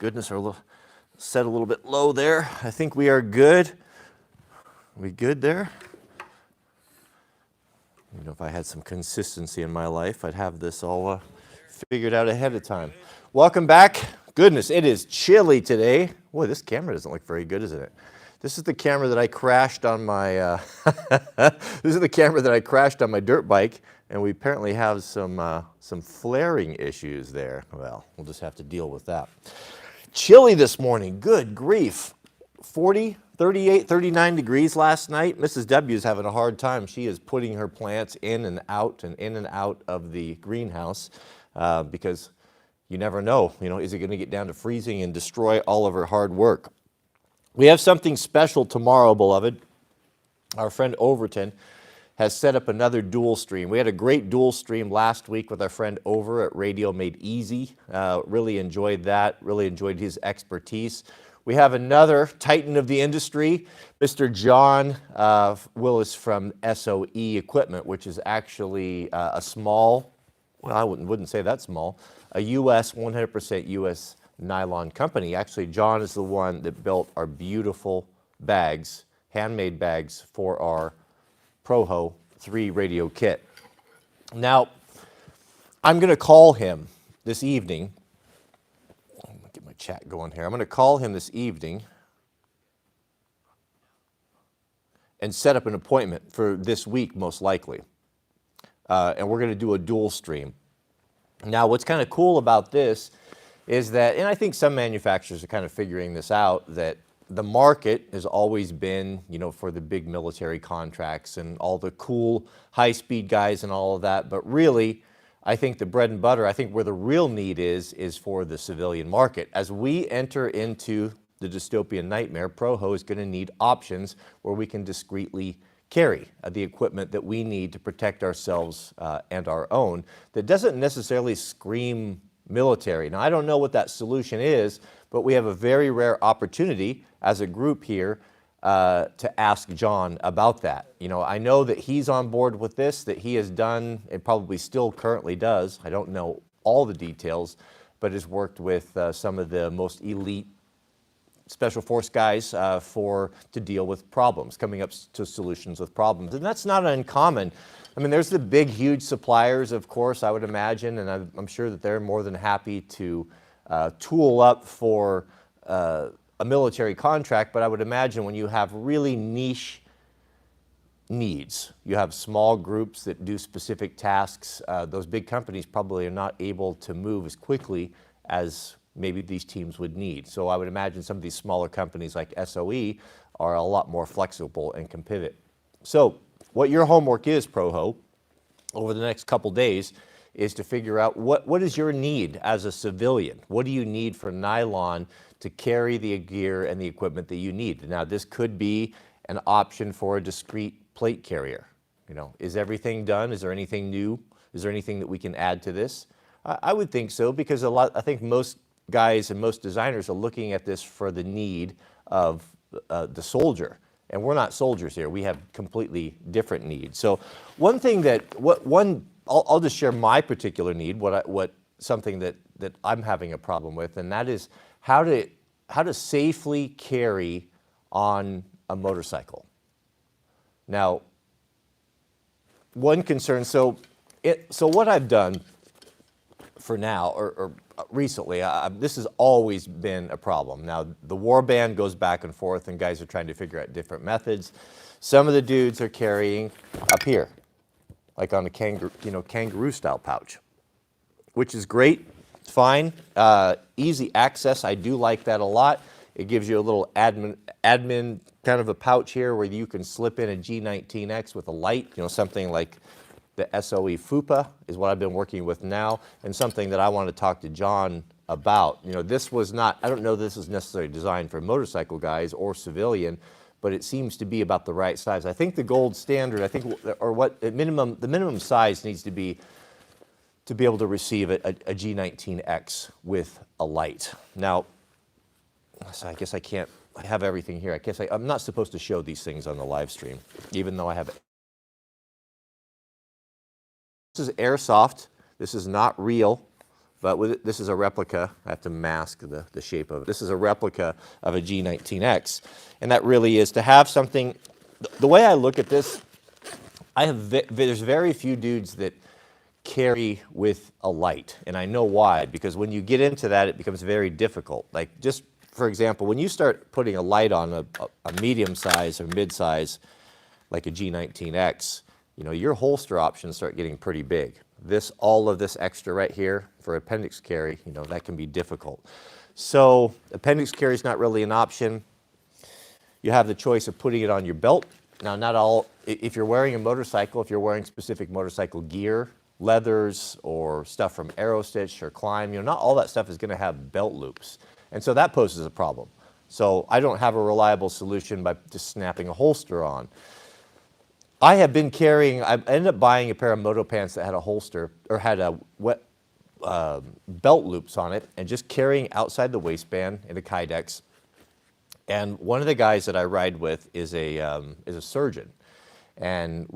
goodness, are set a little bit low there. I think we are good. Are we good there? You know, if I had some consistency in my life, I'd have this all figured out ahead of time. Welcome back. Goodness, it is chilly today. Boy, this camera doesn't look very good, isn't it? This is the camera that I crashed on my. This is the camera that I crashed on my dirt bike, and we apparently have some flaring issues there. Well, we'll just have to deal with that. Chilly this morning. Good grief. 40, 38, 39 degrees last night. Mrs. W is having a hard time. She is putting her plants in and out of the greenhouse because you never know. You know, is it going to get down to freezing and destroy all of her hard work? We have something special tomorrow, beloved. Our friend Overton has set up another dual stream. We had a great dual stream last week with our friend over at Radio Made Easy. Really enjoyed that, really enjoyed his expertise. We have another titan of the industry, Mr. John Willis from SOE Equipment, which is actually a small, well, I wouldn't say that small, a U.S., 100% U.S. nylon company. Actually, John is the one that built our beautiful bags, handmade bags for our Proho 3 radio kit. Now, I'm going to call him this evening. I'm going to get my chat going here. I'm going to call him this evening and set up an appointment for this week, most likely. And we're going to do a dual stream. Now, what's kind of cool about this is that, and I think some manufacturers are kind of figuring this out, that the market has always been, you know, for the big military contracts and all the cool high-speed guys and all of that. But really, I think the bread and butter, I think where the real need is for the civilian market. As we enter into the dystopian nightmare, Proho is going to need options where we can discreetly carry the equipment that we need to protect ourselves and our own that doesn't necessarily scream military. Now, I don't know what that solution is, but we have a very rare opportunity as a group here to ask John about that. You know, I know that he's on board with this, that he has done, and probably still currently does, I don't know all the details, but has worked with some of the most elite special force guys to deal with problems, coming up to solutions with problems. And that's not uncommon. I mean, there's the big, huge suppliers, of course, I would imagine, and I'm sure that they're more than happy to tool up for a military contract, but I would imagine when you have really niche needs, you have small groups that do specific tasks, those big companies probably are not able to move as quickly as maybe these teams would need. So I would imagine some of these smaller companies like SOE are a lot more flexible and can pivot. So what your homework is, Proho, over the next couple days is to figure out what is your need as a civilian? What do you need for nylon to carry the gear and the equipment that you need? Now, this could be an option for a discrete plate carrier. You know, is everything done? Is there anything new? Is there anything that we can add to this? I would think so, because I think most guys and most designers are looking at this for the need of the soldier. And we're not soldiers here. We have completely different needs. So one thing that, I'll just share my particular need, something that I'm having a problem with, and that is how to safely carry on a motorcycle. Now, one concern, so what I've done for now, or recently, this has always been a problem. Now, the war-band goes back and forth, and guys are trying to figure out different methods. Some of the dudes are carrying up here, like on a kangaroo-style pouch, which is great, fine, easy access. I do like that a lot. It gives you a little admin kind of a pouch here where you can slip in a G19X with a light, you know, something like the SOE FUPA is what I've been working with now, and something that I want to talk to John about. You know, this was not, I don't know this is necessarily designed for motorcycle guys or civilian, but it seems to be about the right size. I think the gold standard, the minimum size needs to be able to receive a G19X with a light. Now, so I guess I can't have everything here. I'm not supposed to show these things on the live stream, even though I have it. This is airsoft. This is not real. but this is a replica. I have to mask the shape of it. This is a replica of a G19X. And that really is to have something, the way I look at this, there's very few dudes that carry with a light. And I know why, because when you get into that, it becomes very difficult. Like just, for example, when you start putting a light on a medium size or mid size, like a G19X, your holster options start getting pretty big. All of this extra right here for appendix carry, that can be difficult. So appendix carry is not really an option. You have the choice of putting it on your belt. Now, not all, if you're wearing a motorcycle, if you're wearing specific motorcycle gear, leathers or stuff from Aerostitch or Climb, not all that stuff is going to have belt loops. And so that poses a problem. So I don't have a reliable solution by just snapping a holster on. I have been carrying, I ended up buying a pair of moto pants that had a holster or had a belt loops on it, and just carrying outside the waistband in a Kydex. And one of the guys that I ride with is a surgeon, and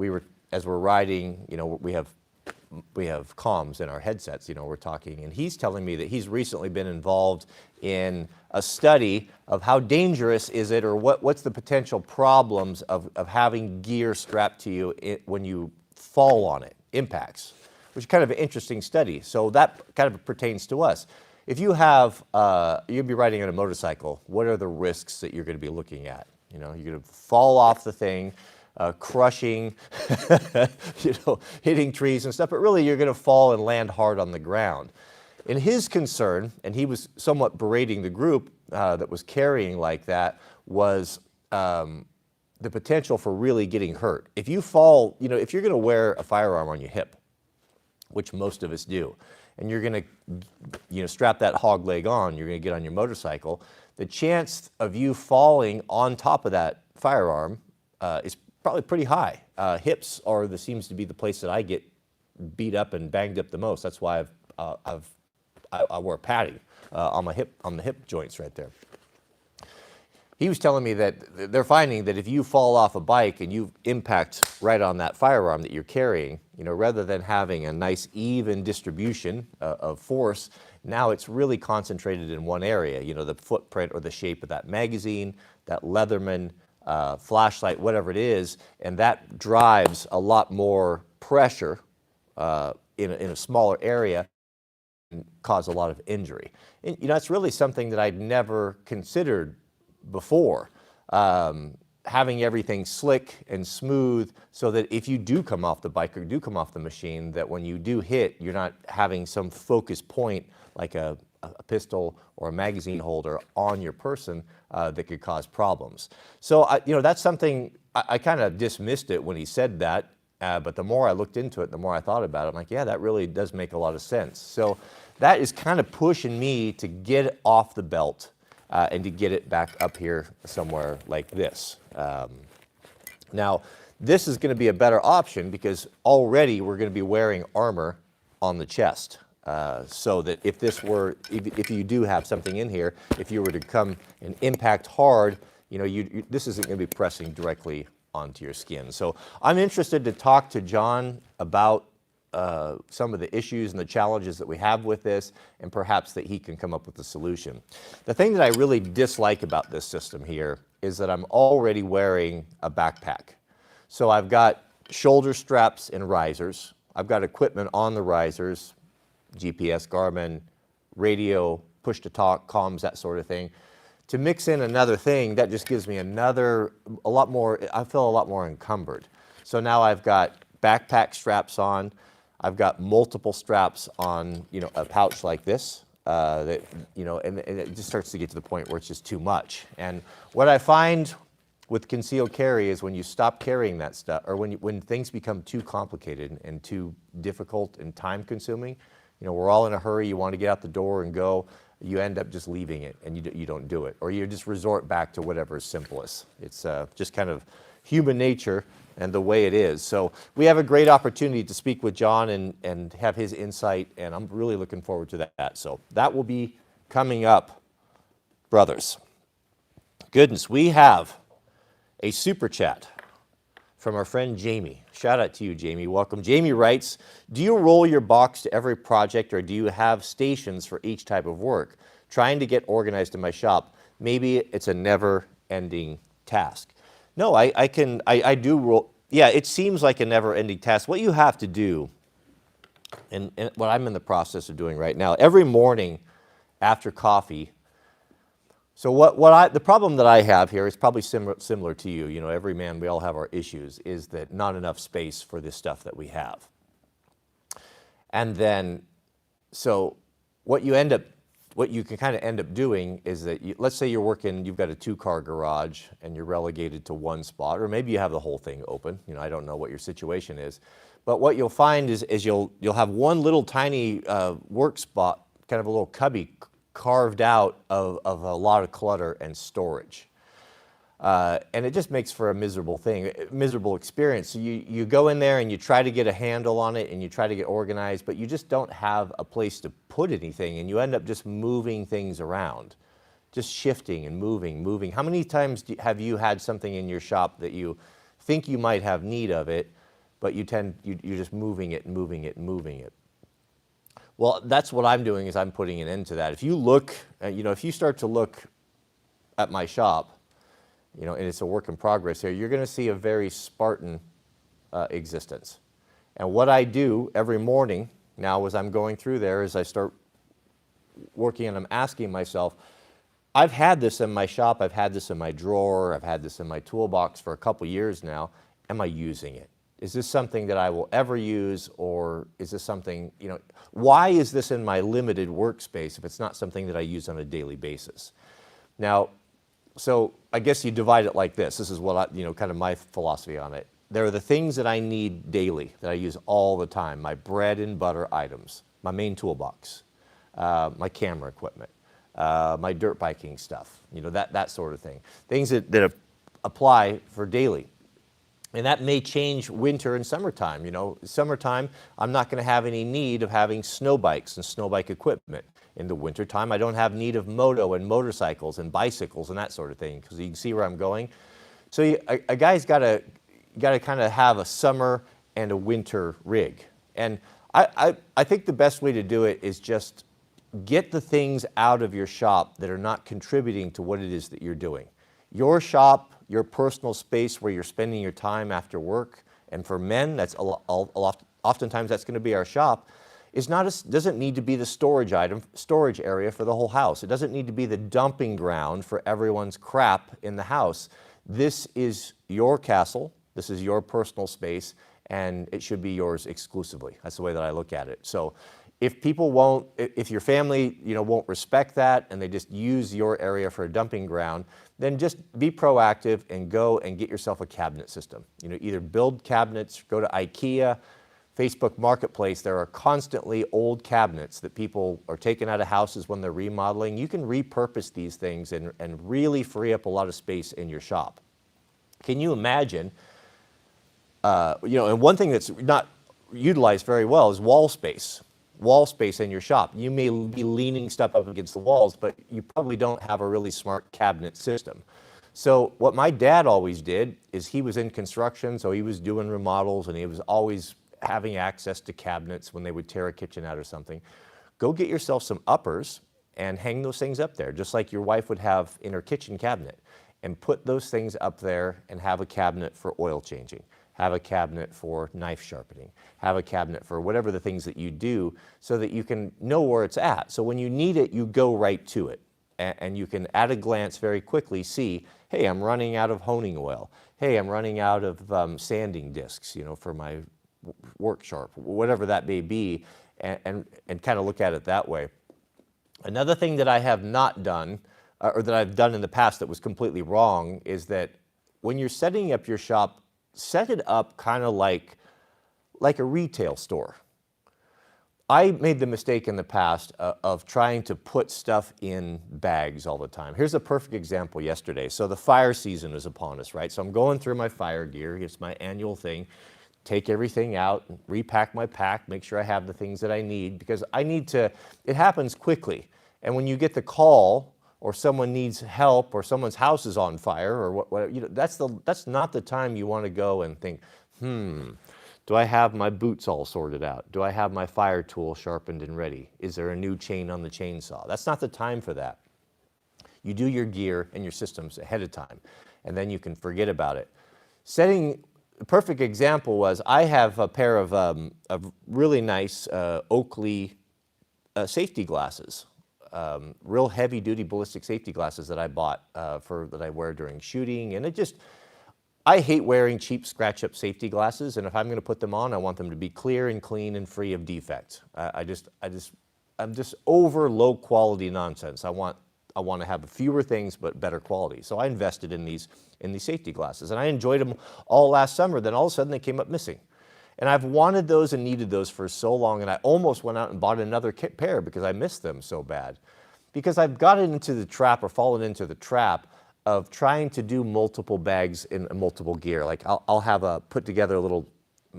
as we're riding, we have comms in our headsets, we're talking, and he's telling me that he's recently been involved in a study of how dangerous is it, or what's the potential problems of having gear strapped to you when you fall on it, impacts, which is kind of an interesting study. So that kind of pertains to us. If you have, you'll be riding on a motorcycle, what are the risks that you're going to be looking at? You're going to fall off the thing, crushing, hitting trees and stuff, but really you're going to fall and land hard on the ground. And his concern, and he was somewhat berating the group that was carrying like that, was the potential for really getting hurt. If you fall, if you're going to wear a firearm on your hip, which most of us do, and you're going to strap that hog leg on, you're going to get on your motorcycle, the chance of you falling on top of that firearm is probably pretty high. Hips seems to be the place that I get beat up and banged up the most. That's why I wear padding on the hip joints right there. He was telling me that they're finding that if you fall off a bike and you impact right on that firearm that you're carrying, rather than having a nice even distribution of force, now it's really concentrated in one area, the footprint or the shape of that magazine, that Leatherman, flashlight, whatever it is, and that drives a lot more pressure in a smaller area and cause a lot of injury. And, it's really something that I'd never considered before. Having everything slick and smooth so that if you do come off the bike or do come off the machine, that when you do hit, you're not having some focus point like a pistol or a magazine holder on your person that could cause problems. So, that's something, I kind of dismissed it when he said that, but the more I looked into it, the more I thought about it, I'm like, yeah, that really does make a lot of sense. So that is kind of pushing me to get it off the belt and to get it back up here somewhere like this. Now, this is going to be a better option because already we're going to be wearing armor on the chest. So that if you do have something in here, if you were to come and impact hard, this isn't going to be pressing directly onto your skin. So I'm interested to talk to John about some of the issues and the challenges that we have with this, and perhaps that he can come up with a solution. The thing that I really dislike about this system here is that I'm already wearing a backpack. So I've got shoulder straps and risers. I've got equipment on the risers, GPS, Garmin, radio, push-to-talk, comms, that sort of thing. To mix in another thing, that just gives me I feel a lot more encumbered. So now I've got backpack straps on, I've got multiple straps on, a pouch like this, and it just starts to get to the point where it's just too much. And what I find with concealed carry is when you stop carrying that stuff, or when things become too complicated and too difficult and time-consuming, we're all in a hurry, you want to get out the door and go, you end up just leaving it and you don't do it. Or you just resort back to whatever is simplest. It's just kind of human nature and the way it is. So we have a great opportunity to speak with John and have his insight, and I'm really looking forward to that. So that will be coming up, brothers. Goodness, we have a super chat from our friend Jamie. Shout out to you, Jamie. Welcome. Jamie writes, do you roll your box to every project or do you have stations for each type of work? Trying to get organized in my shop. Maybe it's a never-ending task. No, I do roll. Yeah, it seems like a never-ending task. What you have to do, and what I'm in the process of doing right now, every morning after coffee. So the problem that I have here is probably similar to you. You know, every man, we all have our issues, is that not enough space for this stuff that we have. And then, so what you can kind of end up doing is that, let's say you've got a 2-car garage and you're relegated to one spot, or maybe you have the whole thing open. You know, I don't know what your situation is. But what you'll find is you'll have one little tiny work spot, kind of a little cubby carved out of a lot of clutter and storage. And it just makes for a miserable experience. So you go in there and you try to get a handle on it and you try to get organized, but you just don't have a place to put anything and you end up just moving things around, just shifting and moving. How many times have you had something in your shop that you think you might have need of it, but you're just moving it? Well, that's what I'm doing, is I'm putting an end to that. If you look, if you start to look at my shop, and it's a work in progress here, you're going to see a very Spartan existence. And what I do every morning now as I'm going through there is I start working and I'm asking myself, I've had this in my shop, I've had this in my drawer, I've had this in my toolbox for a couple years now. Am I using it? Is this something that I will ever use, or is this something, why is this in my limited workspace if it's not something that I use on a daily basis? Now, so I guess you divide it like this. This is what kind of my philosophy on it. There are the things that I need daily, that I use all the time, my bread and butter items, my main toolbox, my camera equipment, my dirt biking stuff, that sort of thing. Things that apply for daily. And that may change winter and summertime. Summertime, I'm not going to have any need of having snow bikes and snow bike equipment. In the wintertime, I don't have need of moto and motorcycles and bicycles and that sort of thing, because you can see where I'm going. So a guy's got to kind of have a summer and a winter rig. And I think the best way to do it is just get the things out of your shop that are not contributing to what it is that you're doing. Your shop, your personal space where you're spending your time after work, and for men, that's oftentimes that's going to be our shop, doesn't need to be the storage area for the whole house. It doesn't need to be the dumping ground for everyone's crap in the house. This is your castle, this is your personal space, and it should be yours exclusively. That's the way that I look at it. So if your family, won't respect that and they just use your area for a dumping ground, then just be proactive and go and get yourself a cabinet system. Either build cabinets, go to IKEA, Facebook Marketplace. There are constantly old cabinets that people are taking out of houses when they're remodeling. You can repurpose these things and really free up a lot of space in your shop. Can you imagine, and one thing that's not utilized very well is wall space in your shop. You may be leaning stuff up against the walls, but you probably don't have a really smart cabinet system. So what my dad always did is he was in construction, so he was doing remodels and he was always having access to cabinets when they would tear a kitchen out or something. Go get yourself some uppers and hang those things up there, just like your wife would have in her kitchen cabinet, and put those things up there and have a cabinet for oil changing. Have a cabinet for knife sharpening, have a cabinet for whatever the things that you do, so that you can know where it's at. So when you need it, you go right to it. And you can at a glance very quickly see, hey, I'm running out of honing oil. Hey, I'm running out of sanding discs, for my work sharp, whatever that may be, and kind of look at it that way. Another thing that I have not done, or that I've done in the past that was completely wrong, is that when you're setting up your shop, set it up kind of like a retail store. I made the mistake in the past of trying to put stuff in bags all the time. Here's a perfect example yesterday. So the fire season is upon us, right? So I'm going through my fire gear. It's my annual thing. Take everything out, repack my pack, make sure I have the things that I need, because it happens quickly. And when you get the call or someone needs help, or someone's house is on fire, or what that's not the time you want to go and think, do I have my boots all sorted out? Do I have my fire tool sharpened and ready? Is there a new chain on the chainsaw? That's not the time for that. You do your gear and your systems ahead of time, and then you can forget about it. A perfect example was I have a pair of really nice Oakley safety glasses, real heavy-duty ballistic safety glasses that I bought that I wear during shooting, and I hate wearing cheap scratch-up safety glasses, and if I'm going to put them on, I want them to be clear and clean and free of defect. I'm just over low-quality nonsense. I want to have fewer things but better quality. So I invested in these safety glasses, and I enjoyed them all last summer. Then all of a sudden they came up missing. And I've wanted those and needed those for so long, and I almost went out and bought another pair because I missed them so bad. Because I've gotten into the trap, or fallen into the trap, of trying to do multiple bags in multiple gear. Like I'll put together a little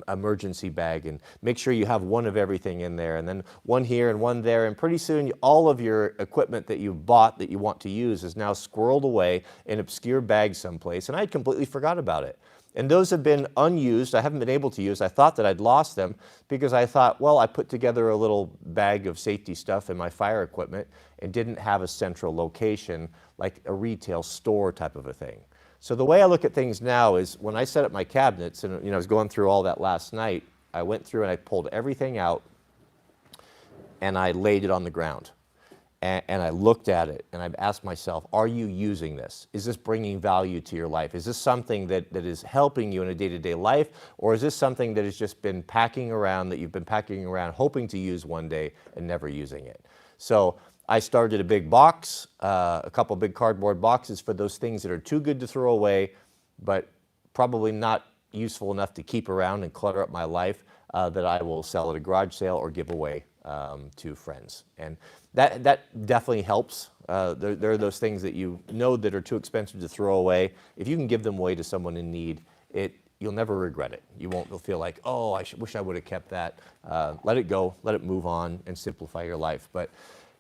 emergency bag and make sure you have one of everything in there, and then one here and one there, and pretty soon all of your equipment that you bought that you want to use is now squirreled away in obscure bags someplace, and I had completely forgot about it. And those have been unused. I haven't been able to use. I thought that I'd lost them because I thought, well, I put together a little bag of safety stuff in my fire equipment and didn't have a central location like a retail store type of a thing. So the way I look at things now is when I set up my cabinets, and I was going through all that last night, I went through and I pulled everything out and I laid it on the ground. And I looked at it and I've asked myself, are you using this? Is this bringing value to your life? Is this something that is helping you in a day-to-day life? Or is this something that has just been packing around, that you've been packing around, hoping to use one day and never using it? So I started a big box, a couple big cardboard boxes for those things that are too good to throw away, but probably not useful enough to keep around and clutter up my life, that I will sell at a garage sale or give away to friends. And that definitely helps. There are those things that that are too expensive to throw away. If you can give them away to someone in need, you'll never regret it. You'll feel like, oh, wish I would have kept that. Let it go, let it move on, and simplify your life. But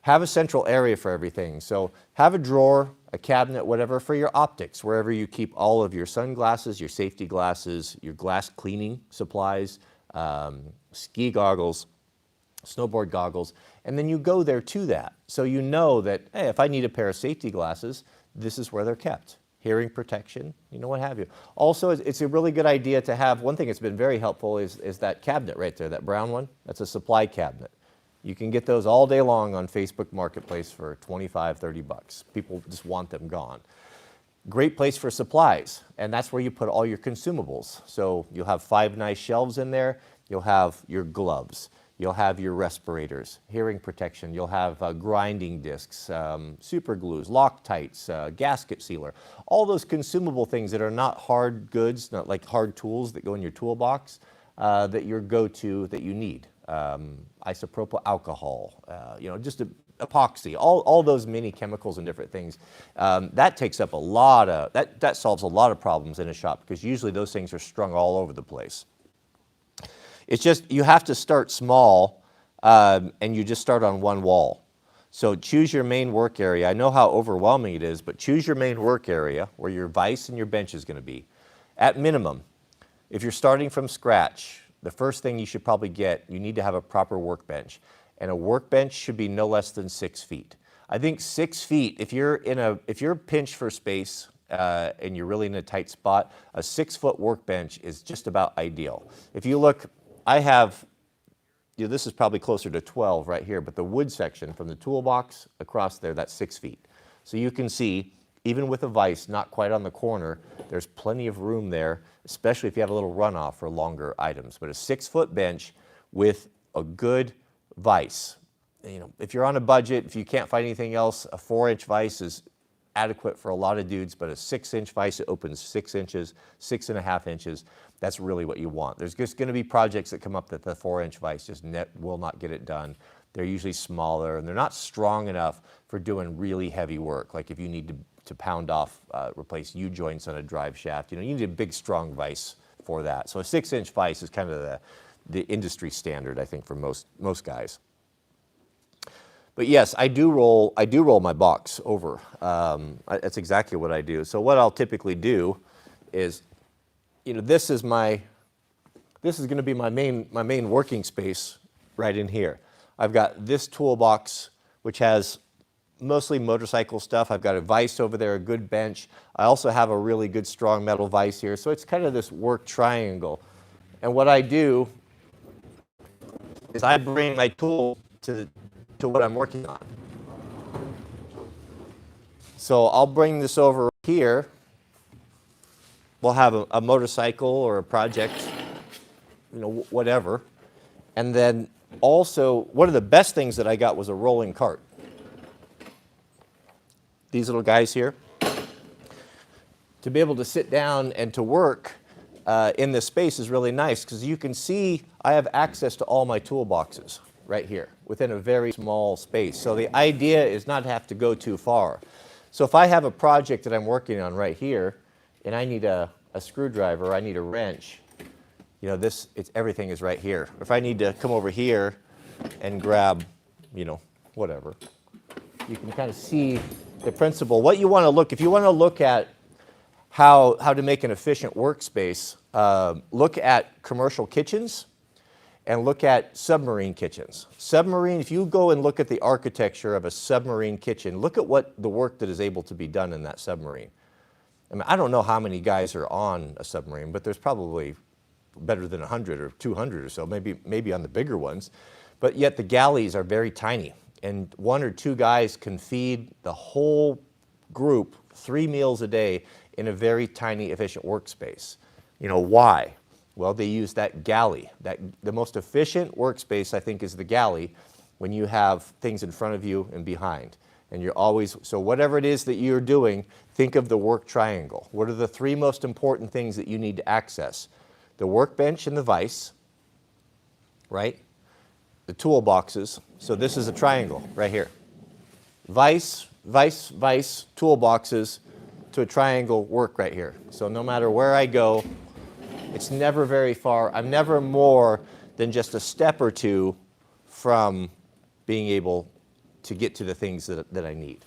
have a central area for everything. So have a drawer, a cabinet, whatever, for your optics, wherever you keep all of your sunglasses, your safety glasses, your glass cleaning supplies, ski goggles, snowboard goggles, and then you go there to that. So you know that, hey, if I need a pair of safety glasses, this is where they're kept. Hearing protection, what have you. Also, it's a really good idea to have, one thing that's been very helpful is that cabinet right there, that brown one. That's a supply cabinet. You can get those all day long on Facebook Marketplace for $25, $30. People just want them gone. Great place for supplies, and that's where you put all your consumables. So you'll have 5 nice shelves in there. You'll have your gloves. You'll have your respirators, hearing protection. You'll have grinding discs, super glues, Loctites, gasket sealer. All those consumable things that are not hard goods, not like hard tools that go in your toolbox, that your go-to that you need. Isopropyl alcohol, just epoxy, all those mini chemicals and different things. That takes up that solves a lot of problems in a shop, because usually those things are strung all over the place. It's just, you have to start small, and you just start on one wall. So choose your main work area. I know how overwhelming it is, but choose your main work area where your vise and your bench is going to be. At minimum, if you're starting from scratch, the first thing you should probably you need to have a proper workbench. And a workbench should be no less than 6 feet. I think 6 feet, if you're pinched for space, and you're really in a tight spot, a 6-foot workbench is just about ideal. If you look, I have, this is probably closer to 12 right here, but the wood section from the toolbox across there, that's 6 feet. So you can see, even with a vise not quite on the corner, there's plenty of room there, especially if you have a little runoff for longer items. But a 6-foot bench with a good vise. If you're on a budget, if you can't find anything else, a 4-inch vise is adequate for a lot of dudes, but a 6-inch vise, it opens 6 inches, 6.5 inches. That's really what you want. There's just going to be projects that come up that the 4-inch vise just will not get it done. They're usually smaller, and they're not strong enough for doing really heavy work. Like if you need to pound off, replace U-joints on a drive shaft, you need a big, strong vise for that. So a 6-inch vise is kind of the industry standard, I think, for most guys. But yes, I do roll my box over. That's exactly what I do. So what I'll typically do is, this is going to be my main working space right in here. I've got this toolbox, which has mostly motorcycle stuff. I've got a vise over there, a good bench. I also have a really good strong metal vise here. So it's kind of this work triangle. And what I do is I bring my tool to what I'm working on. So I'll bring this over here. We'll have a motorcycle or a project, whatever. And then also, one of the best things that I got was a rolling cart. These little guys here. To be able to sit down and to work in this space is really nice because you can see I have access to all my toolboxes right here within a very small space. So the idea is not to have to go too far. So if I have a project that I'm working on right here and I need a screwdriver, I need a wrench, everything is right here. If I need to come over here and grab, whatever, you can kind of see the principle. What you want to if you want to look at how to make an efficient workspace, look at commercial kitchens and look at submarine kitchens. If you go and look at the architecture of a submarine kitchen, look at the work that is able to be done in that submarine. I mean, I don't know how many guys are on a submarine, but there's probably better than 100 or 200 or so, maybe on the bigger ones. But yet the galleys are very tiny, and 1 or 2 guys can feed the whole group 3 meals a day in a very tiny, efficient workspace. Why? Well, they use that galley. The most efficient workspace, I think, is the galley when you have things in front of you and behind. And so whatever it is that you're doing, think of the work triangle. What are the 3 most important things that you need to access? The workbench and the vise, right? The toolboxes. So this is a triangle right here. Vise, toolboxes to a triangle work right here. So no matter where I go, it's never very far. I'm never more than just a step or 2 from being able to get to the things that I need.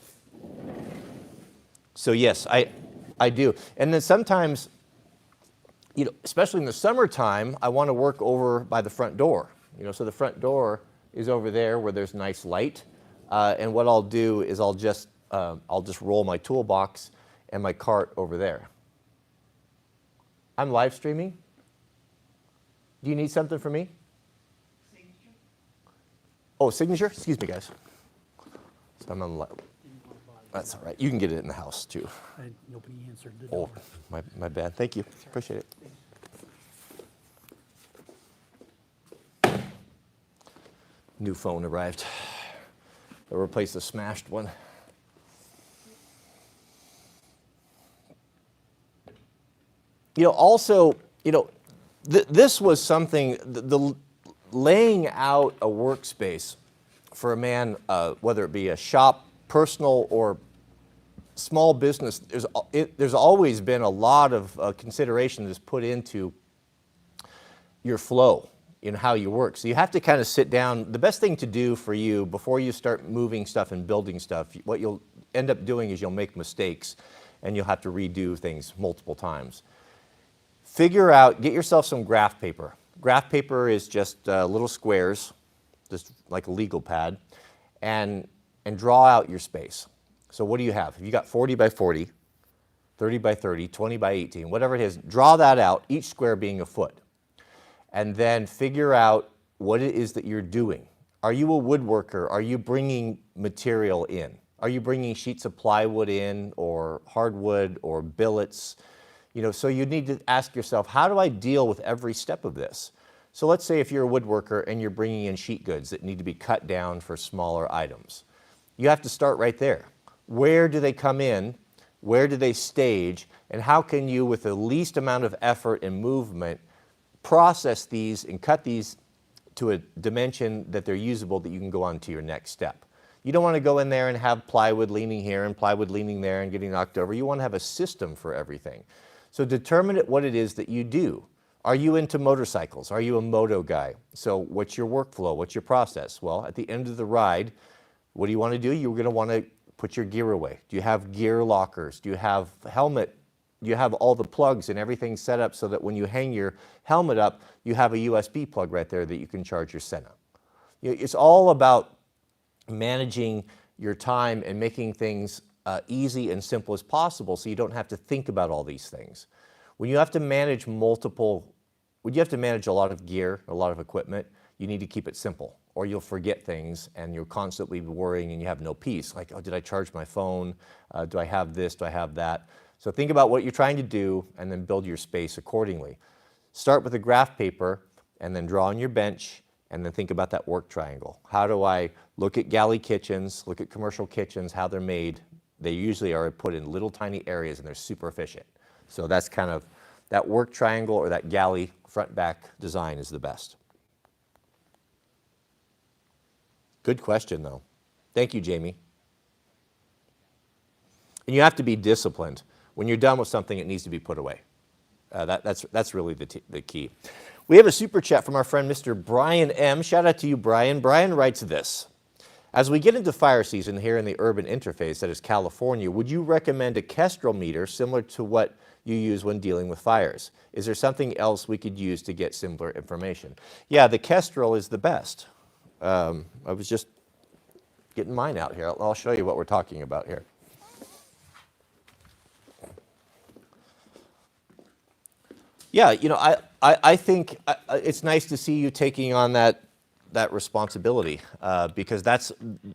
So yes, I do. And then sometimes, especially in the summertime, I want to work over by the front door. So the front door is over there where there's nice light. And what I'll do is I'll just roll my toolbox and my cart over there. I'm live streaming. Do you need something from me? Signature. Oh, signature? Excuse me, guys. So I'm on live. That's all right. You can get it in the house, too. Nobody answered the door. Oh, my bad. Thank you. Appreciate it. New phone arrived. I'll replace the smashed one. Also, this was something, the laying out a workspace for a man, whether it be a shop, personal, or small business, there's always been a lot of consideration that's put into your flow, how you work. So you have to kind of sit down. The best thing to do for you before you start moving stuff and building stuff, what you'll end up doing is you'll make mistakes and you'll have to redo things multiple times. Get yourself some graph paper. Graph paper is just little squares, just like a legal pad, and draw out your space. So what do you have? If you got 40 by 40, 30 by 30, 20 by 18, whatever it is, draw that out, each square being a foot. And then figure out what it is that you're doing. Are you a woodworker? Are you bringing material in? Are you bringing sheets of plywood in, or hardwood, or billets? So you need to ask yourself, how do I deal with every step of this? So let's say if you're a woodworker and you're bringing in sheet goods that need to be cut down for smaller items. You have to start right there. Where do they come in? Where do they stage? And how can you, with the least amount of effort and movement, process these and cut these to a dimension that they're usable, that you can go on to your next step? You don't want to go in there and have plywood leaning here and plywood leaning there and getting knocked over. You want to have a system for everything. So determine what it is that you do. Are you into motorcycles? Are you a moto guy? So what's your workflow? What's your process? Well, at the end of the ride, What do you want to do? You're going to want to put your gear away. Do you have gear lockers? Do you have helmet? Do you have all the plugs and everything set up so that when you hang your helmet up, you have a USB plug right there that you can charge your Senna? It's all about managing your time and making things easy and simple as possible so you don't have to think about all these things. When you have to manage when you have to manage a lot of gear, a lot of equipment, you need to keep it simple or you'll forget things and you're constantly worrying and you have no peace. Like, oh, did I charge my phone? Do I have this? Do I have that? So think about what you're trying to do and then build your space accordingly. Start with a graph paper and then draw on your bench and then think about that work triangle. How do I look at galley kitchens, look at commercial kitchens, how they're made? They usually are put in little tiny areas and they're super efficient. So that's kind of, that work triangle or that galley front-back design is the best. Good question though. Thank you, Jamie. And you have to be disciplined. When you're done with something, it needs to be put away. That's really the key. We have a super chat from our friend Mr. Brian M. Shout out to you, Brian. Brian writes this. As we get into fire season here in the urban interface, that is California, would you recommend a Kestrel meter similar to what you use when dealing with fires? Is there something else we could use to get similar information? Yeah, the Kestrel is the best. I was just getting mine out here. I'll show you what we're talking about here. Yeah, you know, I think it's nice to see you taking on that responsibility because that's,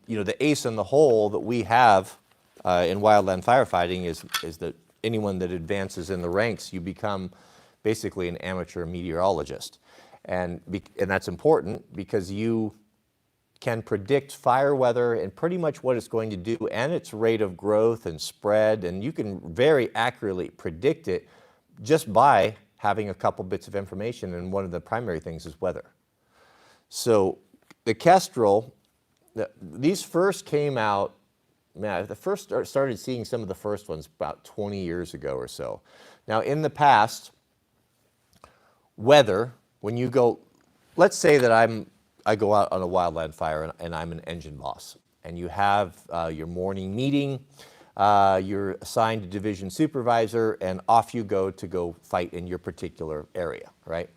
you know, the ace in the hole that we have in wildland firefighting is that anyone that advances in the ranks, you become basically an amateur meteorologist. And that's important because you can predict fire weather and pretty much what it's going to do and its rate of growth and spread, and you can very accurately predict it just by having a couple bits of information, and one of the primary things is weather. So the Kestrel, these first came out, man, I first started seeing some of the first ones about 20 years ago or so. Now in the past, weather, when you go, let's say that I go out on a wildland fire and I'm an engine boss, and you have your morning meeting, you're assigned a division supervisor, and off you go fight in your particular area, right?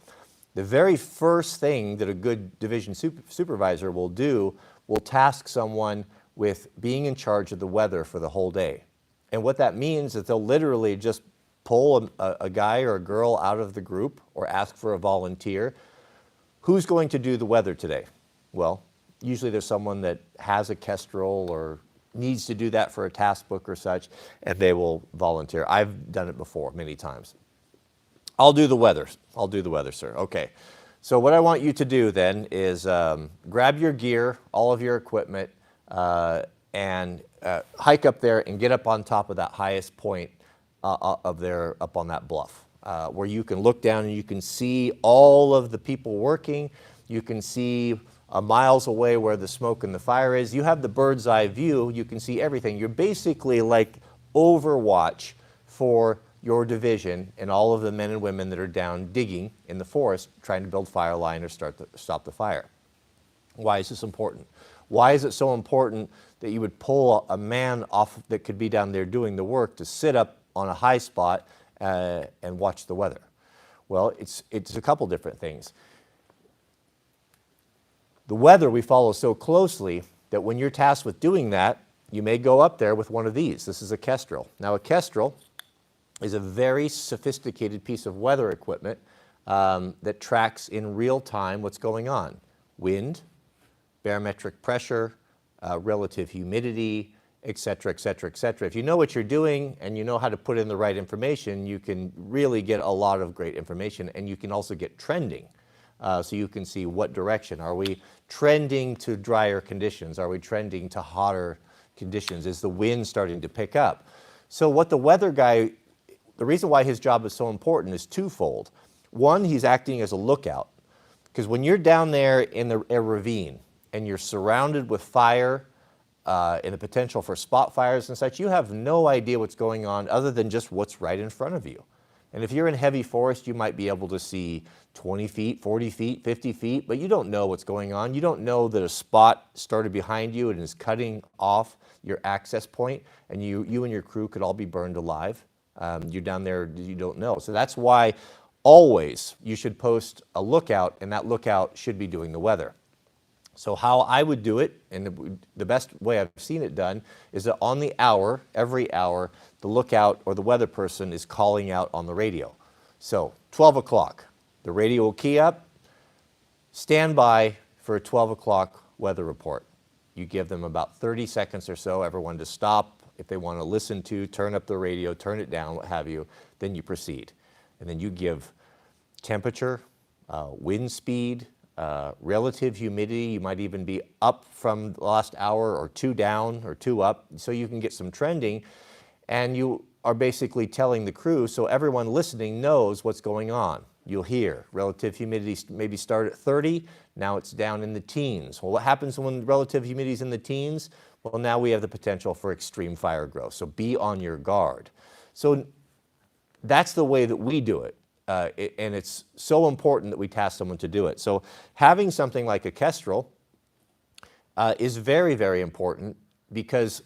The very first thing that a good division supervisor will do will task someone with being in charge of the weather for the whole day. And what that means is they'll literally just pull a guy or a girl out of the group or ask for a volunteer. Who's going to do the weather today? Well, usually there's someone that has a Kestrel or needs to do that for a task book or such, and they will volunteer. I've done it before many times. I'll do the weather. I'll do the weather, sir. Okay. So what I want you to do then is grab your gear, all of your equipment, and hike up there and get up on top of that highest point up on that bluff, where you can look down and you can see all of the people working. You can see miles away where the smoke and the fire is. You have the bird's eye view. You can see everything. You're basically like Overwatch for your division and all of the men and women that are down digging in the forest trying to build fire line or stop the fire. Why is this important? Why is it so important that you would pull a man off that could be down there doing the work to sit up on a high spot and watch the weather? Well, it's a couple different things. The weather we follow so closely that when you're tasked with doing that, you may go up there with one of these. This is a Kestrel. Now a Kestrel is a very sophisticated piece of weather equipment that tracks in real time what's going on. Wind, barometric pressure, relative humidity, et cetera, et cetera, et cetera. If you know what you're doing and you know how to put in the right information, you can really get a lot of great information, and you can also get trending. So you can see what direction. Are we trending to drier conditions? Are we trending to hotter conditions? Is the wind starting to pick up? So what the weather guy, the reason why his job is so important is twofold. One, he's acting as a lookout, because when you're down there in a ravine and you're surrounded with fire and the potential for spot fires and such, you have no idea what's going on other than just what's right in front of you. And if you're in heavy forest, you might be able to see 20 feet, 40 feet, 50 feet, but you don't know what's going on. You don't know that a spot started behind you and is cutting off your access point, and you and your crew could all be burned alive. You're down there, you don't know. So that's why always you should post a lookout, and that lookout should be doing the weather. So how I would do it, and the best way I've seen it done, is that on the hour, every hour, the lookout or the weather person is calling out on the radio. So 12 o'clock, the radio will key up, stand by for a 12 o'clock weather report. You give them about 30 seconds or so, everyone to stop. If they want to listen to, turn up the radio, turn it down, what have you, then you proceed. And then you give temperature, wind speed, relative humidity. You might even be up from the last hour or two down or two up, so you can get some trending. And you are basically telling the crew, so everyone listening knows what's going on. You'll hear relative humidity maybe start at 30, now it's down in the teens. Well, what happens when relative humidity is in the teens? Well, now we have the potential for extreme fire growth, so be on your guard. So that's the way that we do it. And it's so important that we task someone to do it. So having something like a Kestrel is very, very important, because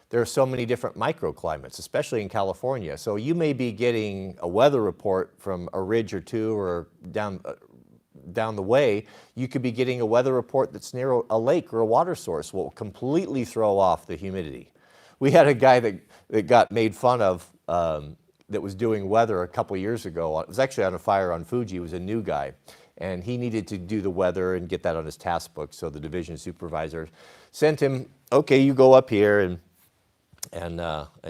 there are so many different microclimates, especially in California. So you may be getting a weather report from a ridge or two or down the way. You could be getting a weather report that's near a lake or a water source. Will completely throw off the humidity. We had a guy that got made fun of that was doing weather a couple years ago. It was actually on a fire on Fuji. He was a new guy, and he needed to do the weather and get that on his task book. So the division supervisor sent him, okay, you go up here and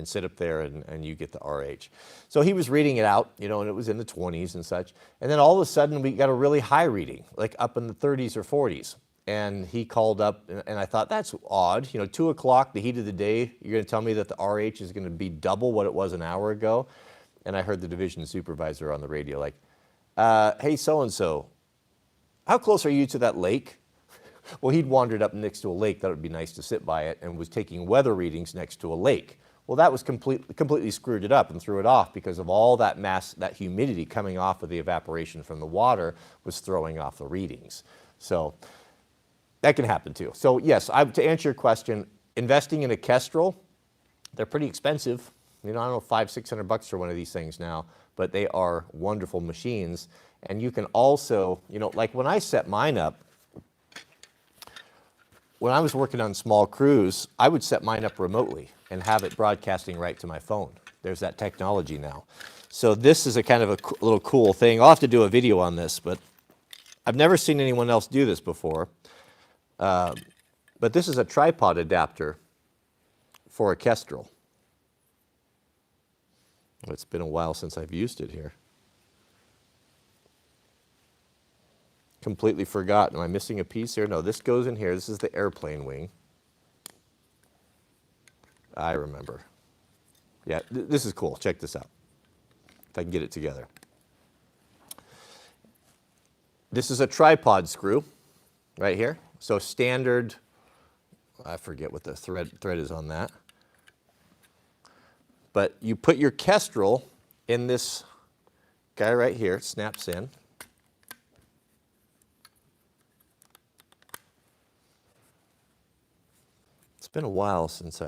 sit up there and you get the RH. So he was reading it out, and it was in the 20s and such. And then all of a sudden we got a really high reading, like up in the 30s or 40s. And he called up, and I thought, that's odd. 2 o'clock, the heat of the day, you're going to tell me that the RH is going to be double what it was an hour ago? And I heard the division supervisor on the radio like, hey, so-and-so, how close are you to that lake? Well, he'd wandered up next to a lake, that would be nice to sit by it, and was taking weather readings next to a lake. Well, that was completely screwed it up and threw it off, because of all that mass, that humidity coming off of the evaporation from the water was throwing off the readings. So that can happen too. So yes, to answer your question, investing in a Kestrel, they're pretty expensive. I don't know, $500-600 for one of these things now, but they are wonderful machines. And you can also, like when I set mine up, when I was working on small crews, I would set mine up remotely and have it broadcasting right to my phone. There's that technology now. So this is a kind of a little cool thing. I'll have to do a video on this, but I've never seen anyone else do this before. But this is a tripod adapter for a Kestrel. It's been a while since I've used it here. Completely forgotten. Am I missing a piece here? No, this goes in here. This is the airplane wing. I remember. Yeah, this is cool. Check this out. If I can get it together. This is a tripod screw right here. So standard, I forget what the thread is on that. But you put your Kestrel in this guy right here. It snaps in. It's been a while since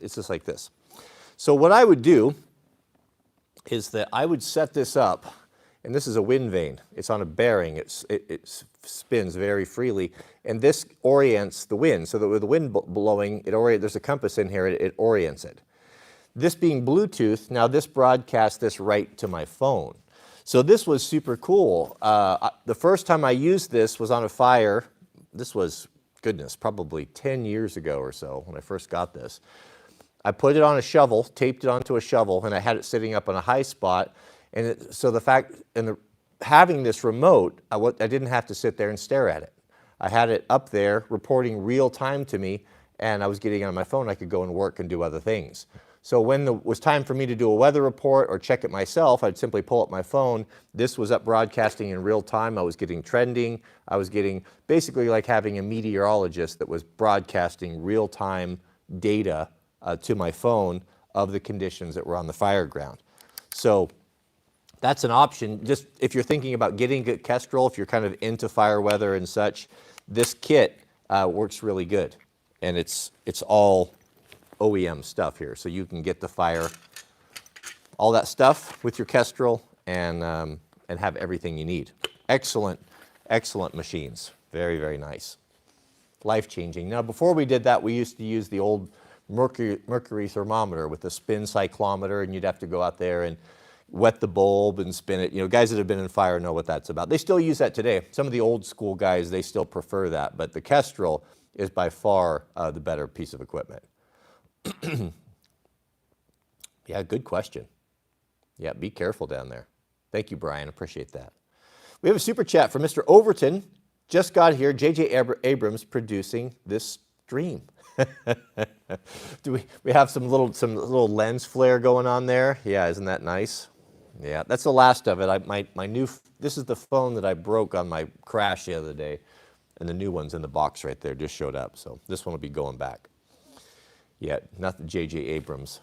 it's just like this. So what I would do is that I would set this up, and this is a wind vane. It's on a bearing. It spins very freely, and this orients the wind, so that with the wind blowing, there's a compass in here, it orients it. This being Bluetooth, now this broadcasts this right to my phone. So this was super cool. The first time I used this was on a fire. This was, goodness, probably 10 years ago or so when I first got this. I put it on a shovel, taped it onto a shovel, and I had it sitting up on a high spot. And having this remote, I didn't have to sit there and stare at it. I had it up there reporting real time to me, and I was getting it on my phone. I could go and work and do other things. So when it was time for me to do a weather report or check it myself, I'd simply pull up my phone. This was up broadcasting in real time. I was getting trending. I was getting basically like having a meteorologist that was broadcasting real time data to my phone of the conditions that were on the fire ground. So that's an option. Just if you're thinking about getting a Kestrel, if you're kind of into fire weather and such, this kit works really good. And it's all OEM stuff here. So you can get the fire, all that stuff with your Kestrel and have everything you need. Excellent, excellent machines. Very, very nice. Life-changing. Now, before we did that, we used to use the old mercury thermometer with the spin cyclometer, and you'd have to go out there and wet the bulb and spin it. You know, guys that have been in fire know what that's about. They still use that today. Some of the old school guys, they still prefer that, but the Kestrel is by far the better piece of equipment. Yeah, good question. Yeah, be careful down there. Thank you, Brian. Appreciate that. We have a super chat from Mr. Overton. Just got here. J.J. Abrams producing this stream. Do we have some little lens flare going on there? Yeah, isn't that nice? Yeah, that's the last of it. This is the phone that I broke on my crash the other day, and the new one's in the box right there. Just showed up, so this one will be going back. Yeah, not the J.J. Abrams.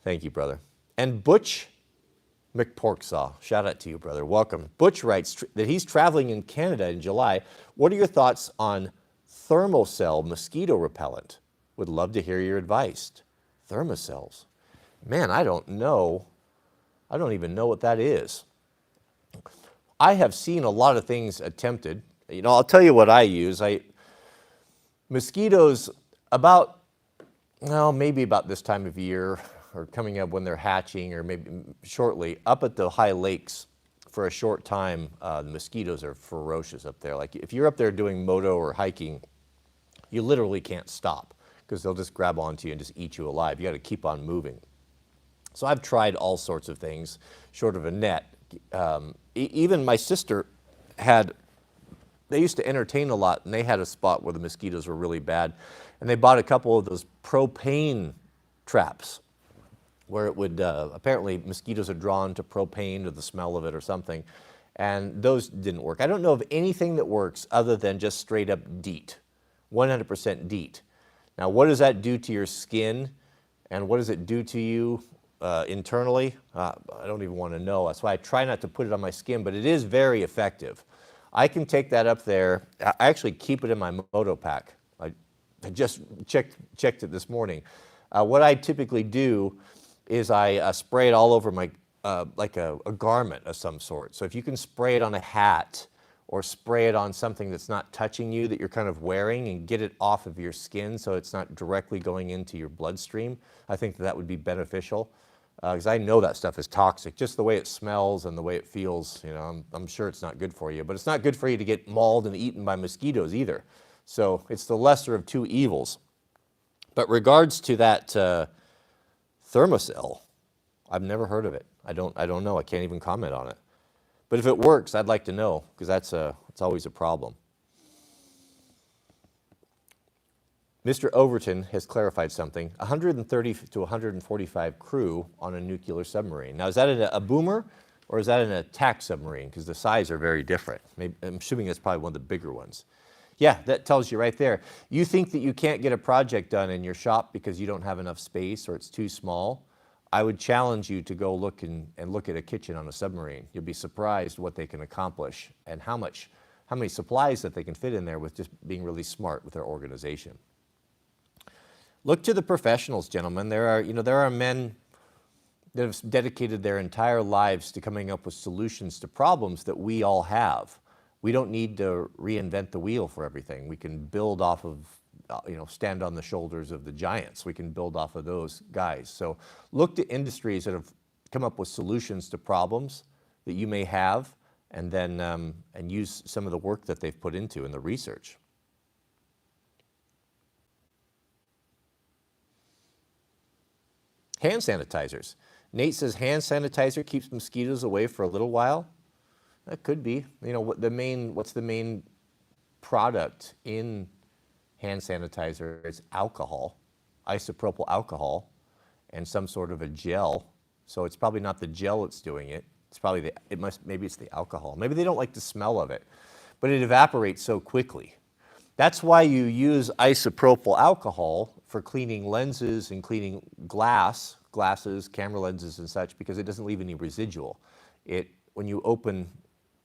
Thank you, brother. And Butch McPorksaw, shout out to you, brother. Welcome. Butch writes that he's traveling in Canada in July. What are your thoughts on Thermocell mosquito repellent? Would love to hear your advice. Thermocells. Man, I don't know. I don't even know what that is. I have seen a lot of things attempted. You know, I'll tell you what I use. Mosquitoes maybe about this time of year, or coming up when they're hatching, or maybe shortly, up at the high lakes for a short time, the mosquitoes are ferocious up there. Like if you're up there doing moto or hiking, you literally can't stop because they'll just grab onto you and just eat you alive. You got to keep on moving. So I've tried all sorts of things short of a net. Even my sister they used to entertain a lot, and they had a spot where the mosquitoes were really bad. And they bought a couple of those propane traps where it would, apparently mosquitoes are drawn to propane or the smell of it or something. And those didn't work. I don't know of anything that works other than just straight up DEET, 100% DEET. Now, what does that do to your skin? And what does it do to you internally? I don't even want to know. That's why I try not to put it on my skin, but it is very effective. I can take that up there. I actually keep it in my moto pack. I just checked it this morning. What I typically do is I spray it all over my, like a garment of some sort. So if you can spray it on a hat or spray it on something that's not touching you, that you're kind of wearing, and get it off of your skin so it's not directly going into your bloodstream, I think that would be beneficial. Because I know that stuff is toxic. Just the way it smells and the way it feels, you know, I'm sure it's not good for you. But it's not good for you to get mauled and eaten by mosquitoes either. So it's the lesser of two evils. But regards to that Thermocell, I've never heard of it. I don't know. I can't even comment on it. But if it works, I'd like to know, because it's always a problem. Mr. Overton has clarified something. 130 to 145 crew on a nuclear submarine. Now, is that a boomer or is that an attack submarine? Because the size are very different. I'm assuming that's probably one of the bigger ones. Yeah, that tells you right there. You think that you can't get a project done in your shop because you don't have enough space or it's too small? I would challenge you to go look at a kitchen on a submarine. You'll be surprised what they can accomplish and how many supplies that they can fit in there with just being really smart with their organization. Look to the professionals, gentlemen. There are men that have dedicated their entire lives to coming up with solutions to problems that we all have. We don't need to reinvent the wheel for everything. We can build off of, stand on the shoulders of the giants. We can build off of those guys. So look to industries that have come up with solutions to problems that you may have, and then and use some of the work that they've put into in the research. Hand sanitizers. Nate says hand sanitizer keeps mosquitoes away for a little while. That could be. What's the main product in hand sanitizer? It's alcohol, isopropyl alcohol, and some sort of a gel. So it's probably not the gel that's doing it. It's probably maybe it's the alcohol. Maybe they don't like the smell of it, but it evaporates so quickly. That's why you use isopropyl alcohol for cleaning lenses and cleaning glasses, camera lenses and such, because it doesn't leave any residual. When you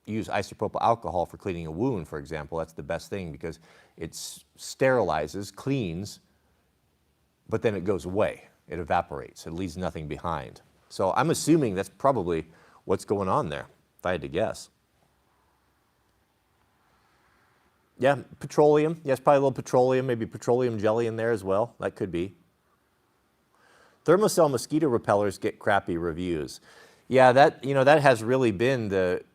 use isopropyl alcohol for cleaning a wound, for example, that's the best thing because it sterilizes, cleans, but then it goes away. It evaporates. It leaves nothing behind. So I'm assuming that's probably what's going on there, if I had to guess. Yeah, petroleum. Yes, probably a little petroleum, maybe petroleum jelly in there as well. That could be. Thermocell mosquito repellers get crappy reviews. Yeah, that has really been that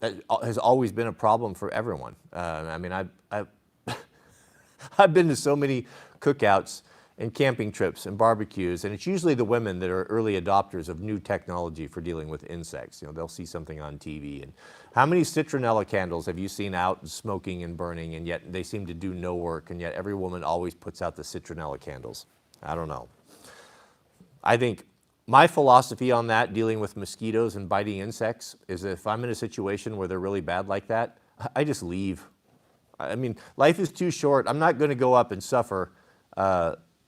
has always been a problem for everyone. I mean, I've been to so many cookouts and camping trips and barbecues, and it's usually the women that are early adopters of new technology for dealing with insects. They'll see something on TV, and how many citronella candles have you seen out smoking and burning, and yet they seem to do no work, and yet every woman always puts out the citronella candles? I don't know. I think my philosophy on that, dealing with mosquitoes and biting insects, is if I'm in a situation where they're really bad like that, I just leave. I mean, life is too short. I'm not going to go up and suffer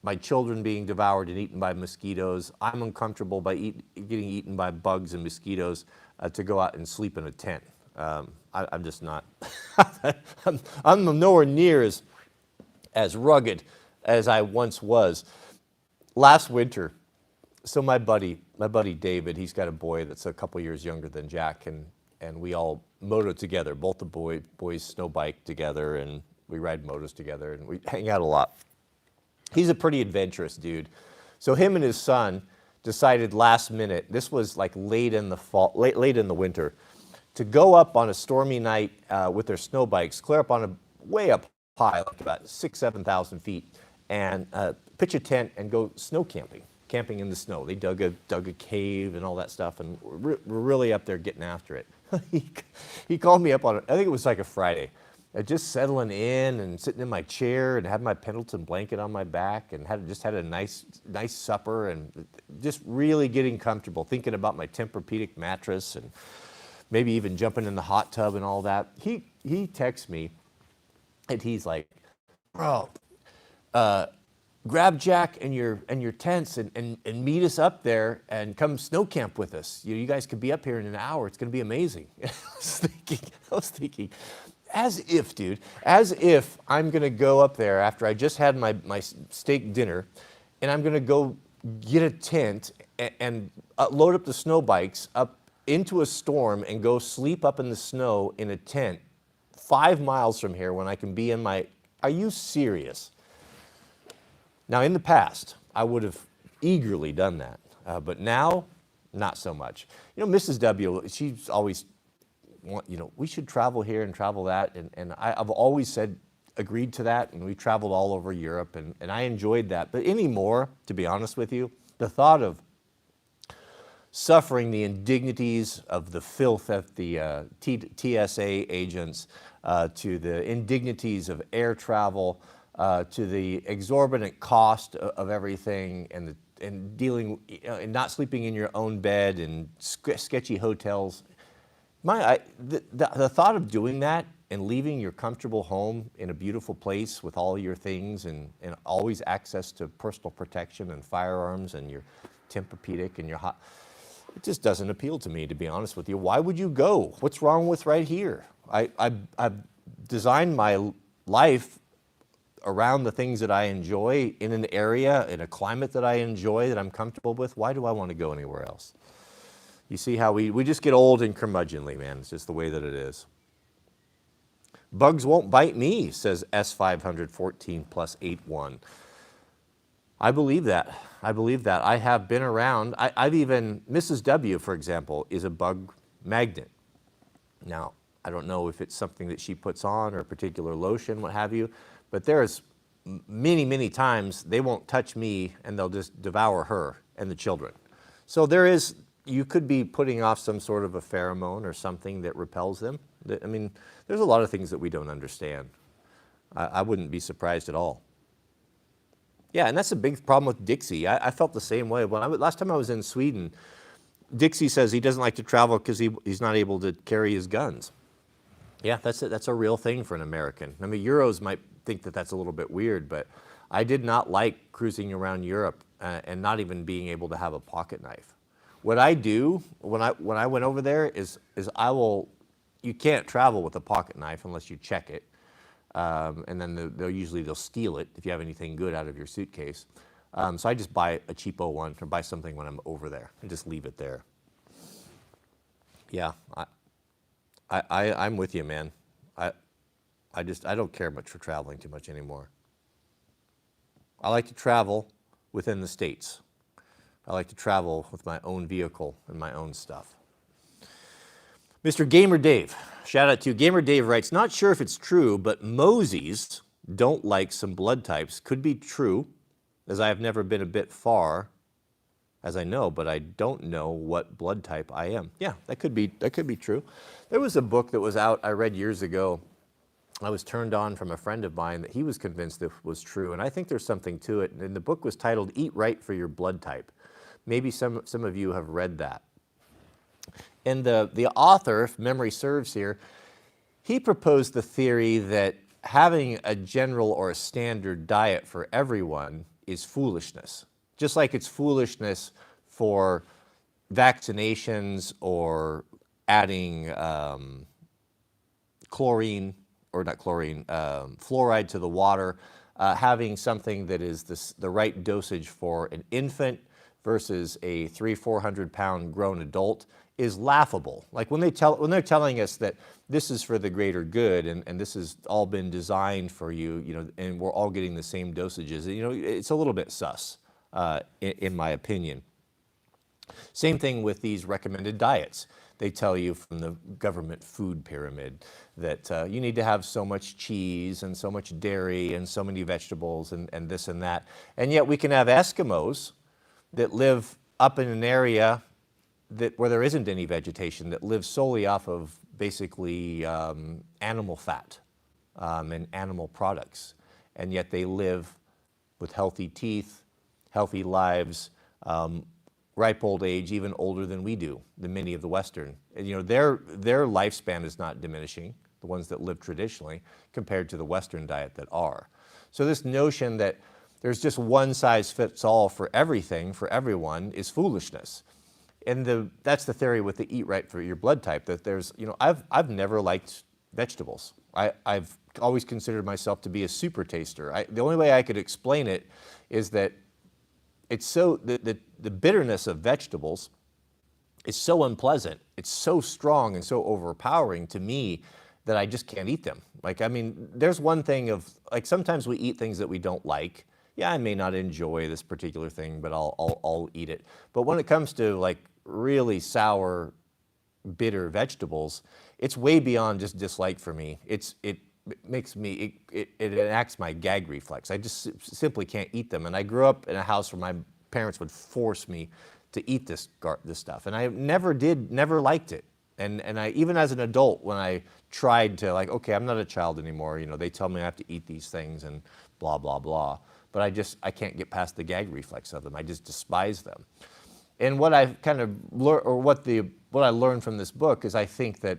my children being devoured and eaten by mosquitoes. I'm uncomfortable by getting eaten by bugs and mosquitoes to go out and sleep in a tent. I'm just not. I'm nowhere near as rugged as I once was. Last winter, so my buddy David, he's got a boy that's a couple years younger than Jack, and we all moto together. Both the boys snow bike together, and we ride motos together, and we hang out a lot. He's a pretty adventurous dude. So him and his son decided last minute, this was like late in the winter, to go up on a stormy night with their snow bikes, clear up on a way up high, like about 6,000-7,000 feet, and pitch a tent and go snow camping in the snow. They dug a cave and all that stuff, and we're really up there getting after it. He called me up on, I think it was like a Friday. Just settling in and sitting in my chair and had my Pendleton blanket on my back and had a nice supper and just really getting comfortable, thinking about my Tempur-Pedic mattress and maybe even jumping in the hot tub and all that. He texts me and he's like, bro, grab Jack and your tents and meet us up there and come snow camp with us. You guys could be up here in an hour. It's going to be amazing. I was thinking, as if I'm going to go up there after I just had my steak dinner, and I'm going to go get a tent and load up the snow bikes up into a storm and go sleep up in the snow in a tent 5 miles from here when I can be in my... Are you serious? Now, in the past, I would have eagerly done that, but now, not so much. Mrs. W, she's always... we should travel here and travel that, and I've always agreed to that, and we traveled all over Europe, and I enjoyed that. But anymore, to be honest with you, the thought of suffering the indignities of the filth at the TSA agents, to the indignities of air travel, to the exorbitant cost of everything, and dealing, and not sleeping in your own bed, and sketchy hotels. The thought of doing that and leaving your comfortable home in a beautiful place with all your things and always access to personal protection and firearms and your Tempur-Pedic and it just doesn't appeal to me, to be honest with you. Why would you go? What's wrong with right here? I've designed my life around the things that I enjoy in an area, in a climate that I enjoy, that I'm comfortable with. Why do I want to go anywhere else? You see how we just get old and curmudgeonly, man. It's just the way that it is. Bugs won't bite me, says S514 plus 81. I believe that. I have been around. I've even, Mrs. W, for example, is a bug magnet. Now, I don't know if it's something that she puts on or a particular lotion, what have you, but there's many, many times they won't touch me and they'll just devour her and the children. So you could be putting off some sort of a pheromone or something that repels them. I mean, there's a lot of things that we don't understand. I wouldn't be surprised at all. Yeah, and that's a big problem with Dixie. I felt the same way. Last time I was in Sweden, Dixie says he doesn't like to travel because he's not able to carry his guns. Yeah, that's a real thing for an American. I mean, Euros might think that that's a little bit weird, but I did not like cruising around Europe and not even being able to have a pocket knife. What I do when I went over there is you can't travel with a pocket knife unless you check it. And then they'll steal it if you have anything good out of your suitcase. So I just buy a cheapo one or buy something when I'm over there and just leave it there. Yeah, I'm with you, man. I don't care much for traveling too much anymore. I like to travel within the States. I like to travel with my own vehicle and my own stuff. Mr. Gamer Dave, shout out to you. Gamer Dave writes, not sure if it's true, but Mosies don't like some blood types. Could be true, as I have never been a bit far, as I know, but I don't know what blood type I am. Yeah, that could be true. There was a book that was out I read years ago. I was turned on from a friend of mine that he was convinced it was true, and I think there's something to it. And the book was titled Eat Right for Your Blood Type. Maybe some of you have read that. And the author, if memory serves here, he proposed the theory that having a general or a standard diet for everyone is foolishness. Just like it's foolishness for vaccinations or adding fluoride to the water, having something that is the right dosage for an infant versus a 300-400 pound grown adult is laughable. Like when they're telling us that this is for the greater good and this has all been designed for you, and we're all getting the same dosages, it's a little bit sus, in my opinion. Same thing with these recommended diets. They tell you from the government food pyramid that you need to have so much cheese and so much dairy and so many vegetables and this and that. And yet we can have Eskimos that live up in an area where there isn't any vegetation, that live solely off of basically animal fat and animal products. And yet they live with healthy teeth, healthy lives, ripe old age, even older than we do, than many of the Western. And, their lifespan is not diminishing, the ones that live traditionally, compared to the Western diet that are. So this notion that there's just one size fits all for everything, for everyone, is foolishness. And that's the theory with the eat right for your blood type, that there's, I've never liked vegetables. I've always considered myself to be a super taster. The only way I could explain it is that it's so, the bitterness of vegetables is so unpleasant, it's so strong and so overpowering to me that I just can't eat them. There's one thing of, sometimes we eat things that we don't like. Yeah, I may not enjoy this particular thing, but I'll eat it. But when it comes to really sour, bitter vegetables, it's way beyond just dislike for me. It enacts my gag reflex. I just simply can't eat them. And I grew up in a house where my parents would force me to eat this stuff, and I never liked it. And I, even as an adult, when I tried to okay, I'm not a child anymore. They tell me I have to eat these things and blah blah blah. But I can't get past the gag reflex of them. I just despise them. And what I've kind of learned, or what I learned from this book, is I think that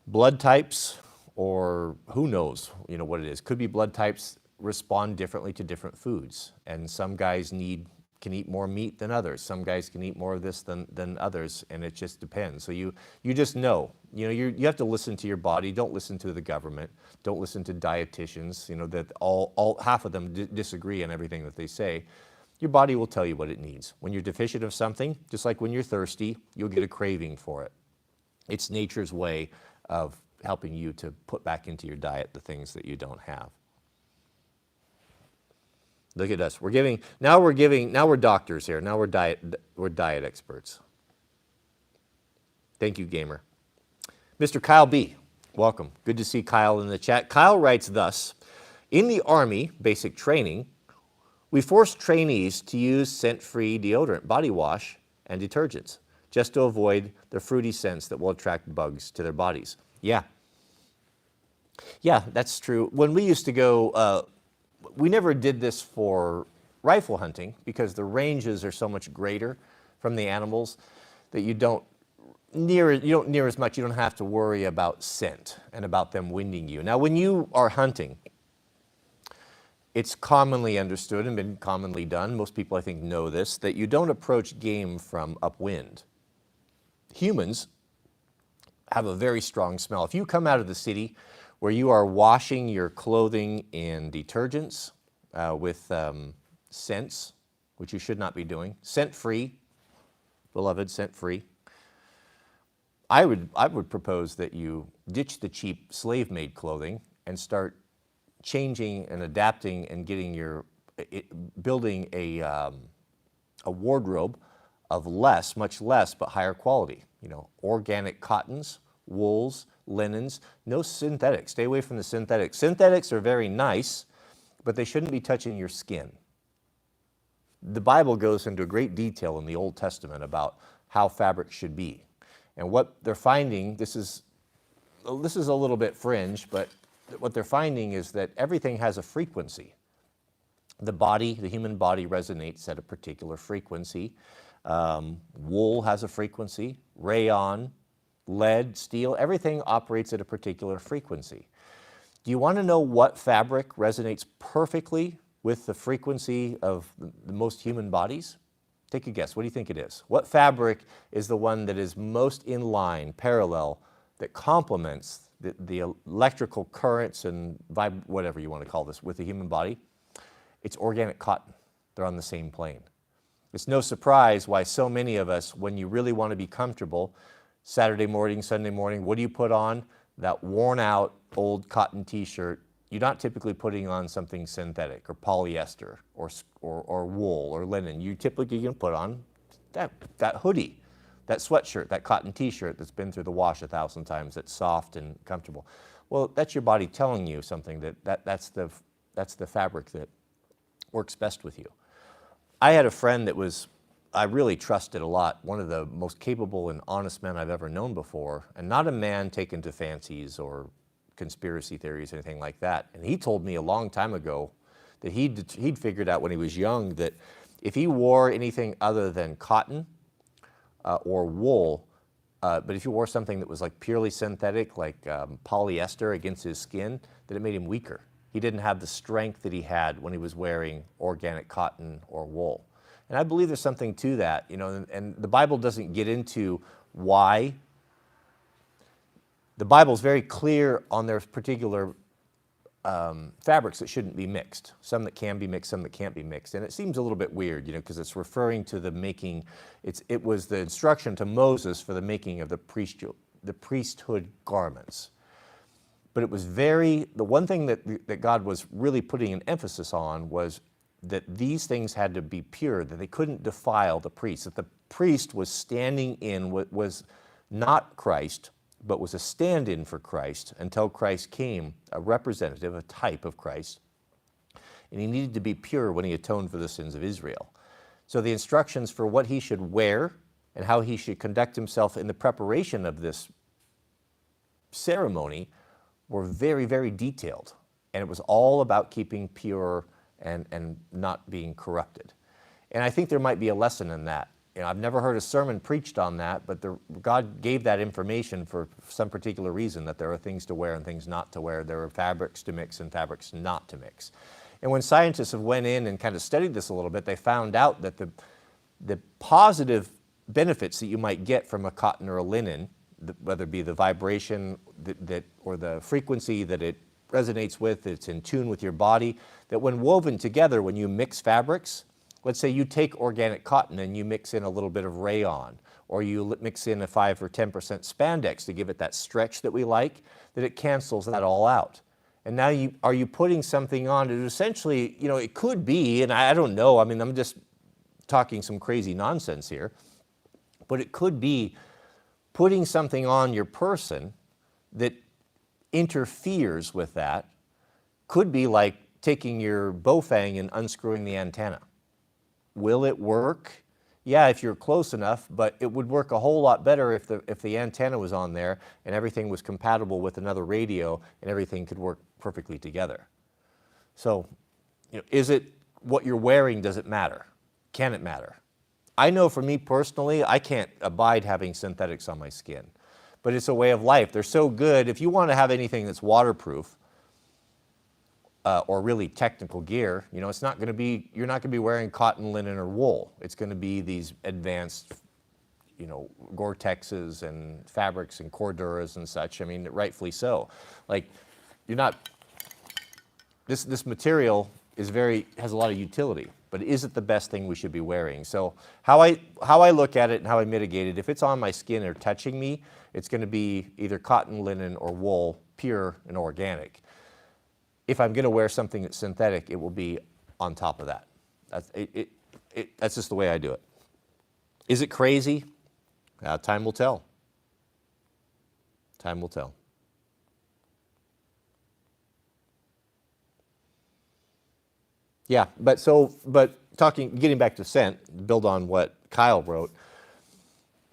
blood types, or who knows, what it is, could be blood types respond differently to different foods. And some guys can eat more meat than others. Some guys can eat more of this than others, and it just depends. So you just know. You have to listen to your body. Don't listen to the government. Don't listen to dietitians. That all half of them disagree on everything that they say. Your body will tell you what it needs. When you're deficient of something, just like when you're thirsty, you'll get a craving for it. It's nature's way of helping you to put back into your diet the things that you don't have. Look at us. Now we're doctors here. Now we're diet experts. Thank you, Gamer. Mr. Kyle B., welcome. Good to see Kyle in the chat. Kyle writes thus: in the Army basic training, we force trainees to use scent-free deodorant, body wash, and detergents, just to avoid the fruity scents that will attract bugs to their bodies. Yeah, that's true. When we used to go, we never did this for rifle hunting because the ranges are so much greater from the animals that you don't near as much. You don't have to worry about scent and about them winding you. Now, when you are hunting, it's commonly understood and been commonly done, most people I think know this, that you don't approach game from upwind. Humans have a very strong smell. If you come out of the city where you are washing your clothing in detergents with scents, which you should not be doing, scent-free, beloved, scent-free, I would propose that you ditch the cheap slave-made clothing and start changing and adapting and getting building a wardrobe of much less, but higher quality. Organic cottons, wools, linens, no synthetics. Stay away from the synthetics. Synthetics are very nice, but they shouldn't be touching your skin. The Bible goes into great detail in the Old Testament about how fabric should be. And what they're finding, this is a little bit fringe, but what they're finding is that everything has a frequency. The human body resonates at a particular frequency. Wool has a frequency, rayon, lead, steel, everything operates at a particular frequency. Do you want to know what fabric resonates perfectly with the frequency of the most human bodies? Take a guess. What do you think it is? What fabric is the one that is most in line, parallel, that complements the electrical currents and whatever you want to call this, with the human body? It's organic cotton. They're on the same plane. It's no surprise why so many of us, when you really want to be comfortable, Saturday morning, Sunday morning, what do you put on? That worn out old cotton t-shirt. You're not typically putting on something synthetic or polyester or wool or linen. You typically can put on that hoodie, that sweatshirt, that cotton t-shirt that's been through the wash 1,000 times, that's soft and comfortable. Well, that's your body telling you something that's the fabric that works best with you. I had a friend that I really trusted a lot, one of the most capable and honest men I've ever known before, and not a man taken to fancies or conspiracy theories or anything like that. And he told me a long time ago that he'd figured out when he was young that if he wore anything other than cotton or wool, but if he wore something that was like purely synthetic, like polyester against his skin, that it made him weaker. He didn't have the strength that he had when he was wearing organic cotton or wool. And I believe there's something to that, and the Bible doesn't get into why. The Bible's very clear on their particular fabrics that shouldn't be mixed. Some that can be mixed, some that can't be mixed. And it seems a little bit weird, because it's referring to the making, it was the instruction to Moses for the making of the priesthood garments. But it was the one thing that God was really putting an emphasis on was that these things had to be pure, that they couldn't defile the priest, that the priest was standing in what was not Christ, but was a stand-in for Christ until Christ came, a representative, a type of Christ, and he needed to be pure when he atoned for the sins of Israel. So the instructions for what he should wear and how he should conduct himself in the preparation of this ceremony were very, very detailed. And it was all about keeping pure and not being corrupted. And I think there might be a lesson in that. I've never heard a sermon preached on that, but God gave that information for some particular reason, that there are things to wear and things not to wear. There are fabrics to mix and fabrics not to mix. And when scientists have went in and kind of studied this a little bit, they found out that the positive benefits that you might get from a cotton or a linen, whether it be the vibration or the frequency that it resonates with, it's in tune with your body, that when woven together, when you mix fabrics, let's say you take organic cotton and you mix in a little bit of rayon, or you mix in a 5 or 10% spandex to give it that stretch that we like, that it cancels that all out. And now are you putting something on that essentially, it could be, and I don't know, I'm just talking some crazy nonsense here, but it could be putting something on your person that interferes with that. Could be like taking your Bofang and unscrewing the antenna. Will it work? Yeah, if you're close enough, but it would work a whole lot better if the antenna was on there and everything was compatible with another radio and everything could work perfectly together. So, is it what you're wearing, does it matter? Can it matter? I know for me personally, I can't abide having synthetics on my skin, but it's a way of life. They're so good. If you want to have anything that's waterproof, or really technical gear, you know, it's not going to be, you're not going to be wearing cotton, linen, or wool. It's going to be these advanced, you know, Gore-Texes and fabrics and Corduras and such. I mean, rightfully so. Like, you're not, this material is has a lot of utility, but is it the best thing we should be wearing? So how I look at it and how I mitigate it, if it's on my skin or touching me, it's going to be either cotton, linen, or wool, pure and organic. If I'm going to wear something that's synthetic, it will be on top of that. That's just the way I do it. Is it crazy? Time will tell. Time will tell. Yeah, but getting back to scent, build on what Kyle wrote.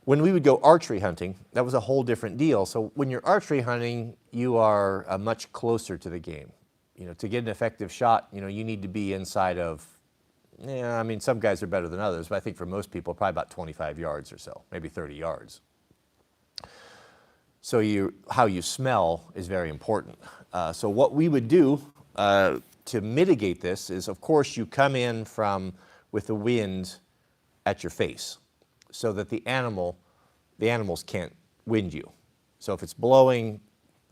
When we would go archery hunting, that was a whole different deal. So when you're archery hunting, you are much closer to the game. You know, to get an effective shot, you know, you need to be inside of, I mean, some guys are better than others, but I think for most people, probably about 25 yards or so, maybe 30 yards. So how you smell is very important. So what we would do to mitigate this is, of course, you come in with the wind at your face so that the animals can't wind you. So if it's blowing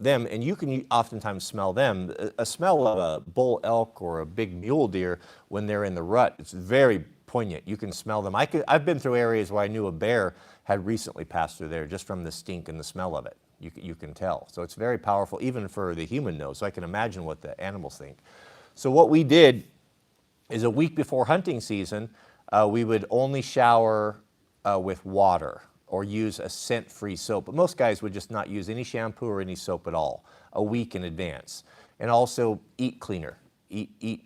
them, and you can oftentimes smell them, a smell of a bull elk or a big mule deer when they're in the rut, it's very poignant. You can smell them. I've been through areas where I knew a bear had recently passed through there just from the stink and the smell of it. You can tell. So it's very powerful, even for the human nose. So I can imagine what the animals think. So what we did is a week before hunting season, we would only shower with water or use a scent-free soap. But most guys would just not use any shampoo or any soap at all a week in advance. And also eat cleaner. Eat you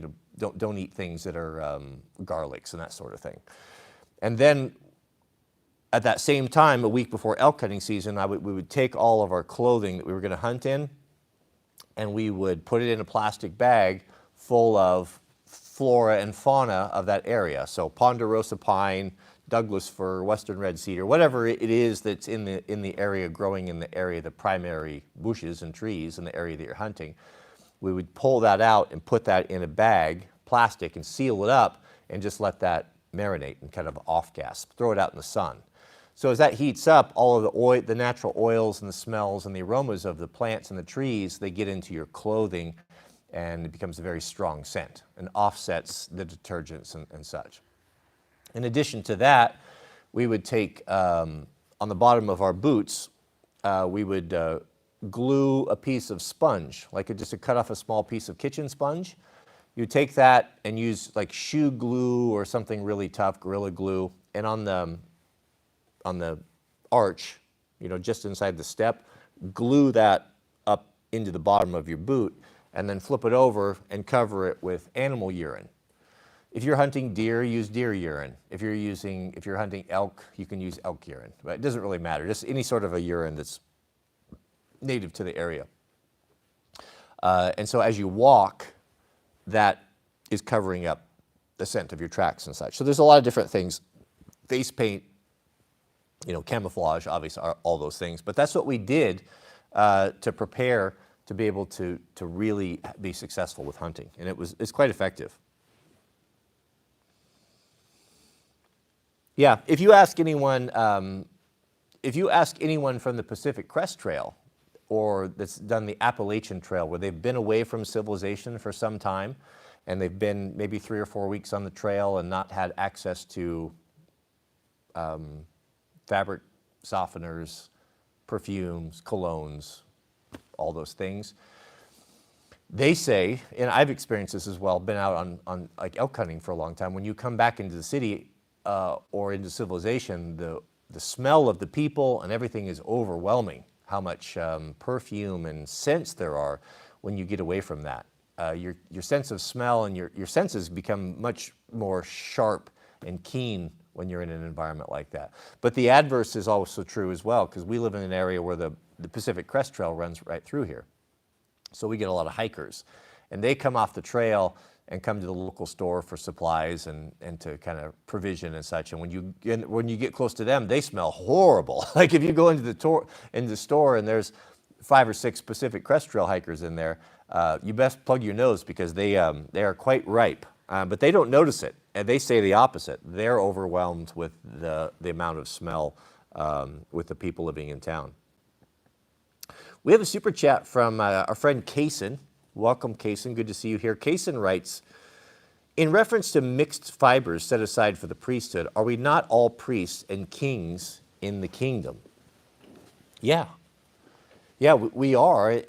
know, don't eat things that are garlics and that sort of thing. And then at that same time, a week before elk hunting season, we would take all of our clothing that we were going to hunt in, and we would put it in a plastic bag full of flora and fauna of that area. So ponderosa pine, Douglas fir, western red cedar, whatever it is that's in the area, growing in the area, the primary bushes and trees in the area that you're hunting. We would pull that out and put that in a bag, plastic, and seal it up and just let that marinate and kind of off-gas, throw it out in the sun. So as that heats up, all of the natural oils and the smells and the aromas of the plants and the trees, they get into your clothing, and it becomes a very strong scent and offsets the detergents and such. In addition to that, we would take, on the bottom of our boots, we would glue a piece of sponge, like just to cut off a small piece of kitchen sponge. You take that and use like shoe glue or something really tough, Gorilla Glue, and on the arch, you know, just inside the step, glue that up into the bottom of your boot, and then flip it over and cover it with animal urine. If you're hunting deer, use deer urine. If you're hunting elk, you can use elk urine. But it doesn't really matter, just any sort of a urine that's native to the area. And so as you walk, that is covering up the scent of your tracks and such. So there's a lot of different things. Face paint, you know, camouflage, obviously, all those things. But that's what we did to prepare to be able to really be successful with hunting. And it's quite effective. Yeah, if you ask anyone from the Pacific Crest Trail, or that's done the Appalachian Trail, where they've been away from civilization for some time, and they've been maybe 3 or 4 weeks on the trail and not had access to fabric softeners, perfumes, colognes, all those things. They say, and I've experienced this as well, been out on like elk hunting for a long time, when you come back into the city or into civilization, the smell of the people and everything is overwhelming. How much perfume and scents there are when you get away from that. Your sense of smell and your senses become much more sharp and keen when you're in an environment like that. But the adverse is also true as well, because we live in an area where the Pacific Crest Trail runs right through here. So we get a lot of hikers, and they come off the trail and come to the local store for supplies and to kind of provision and such. And when you get close to them, they smell horrible. Like if you go into the store and there's 5 or 6 Pacific Crest Trail hikers in there, you best plug your nose because they are quite ripe. But they don't notice it, and they say the opposite. They're overwhelmed with the amount of smell with the people living in town. We have a super chat from our friend Kaysen. Welcome, Kaysen. Good to see you here. Kaysen writes, in reference to mixed fibers set aside for the priesthood, are we not all priests and kings in the kingdom? Yeah. Yeah, we are.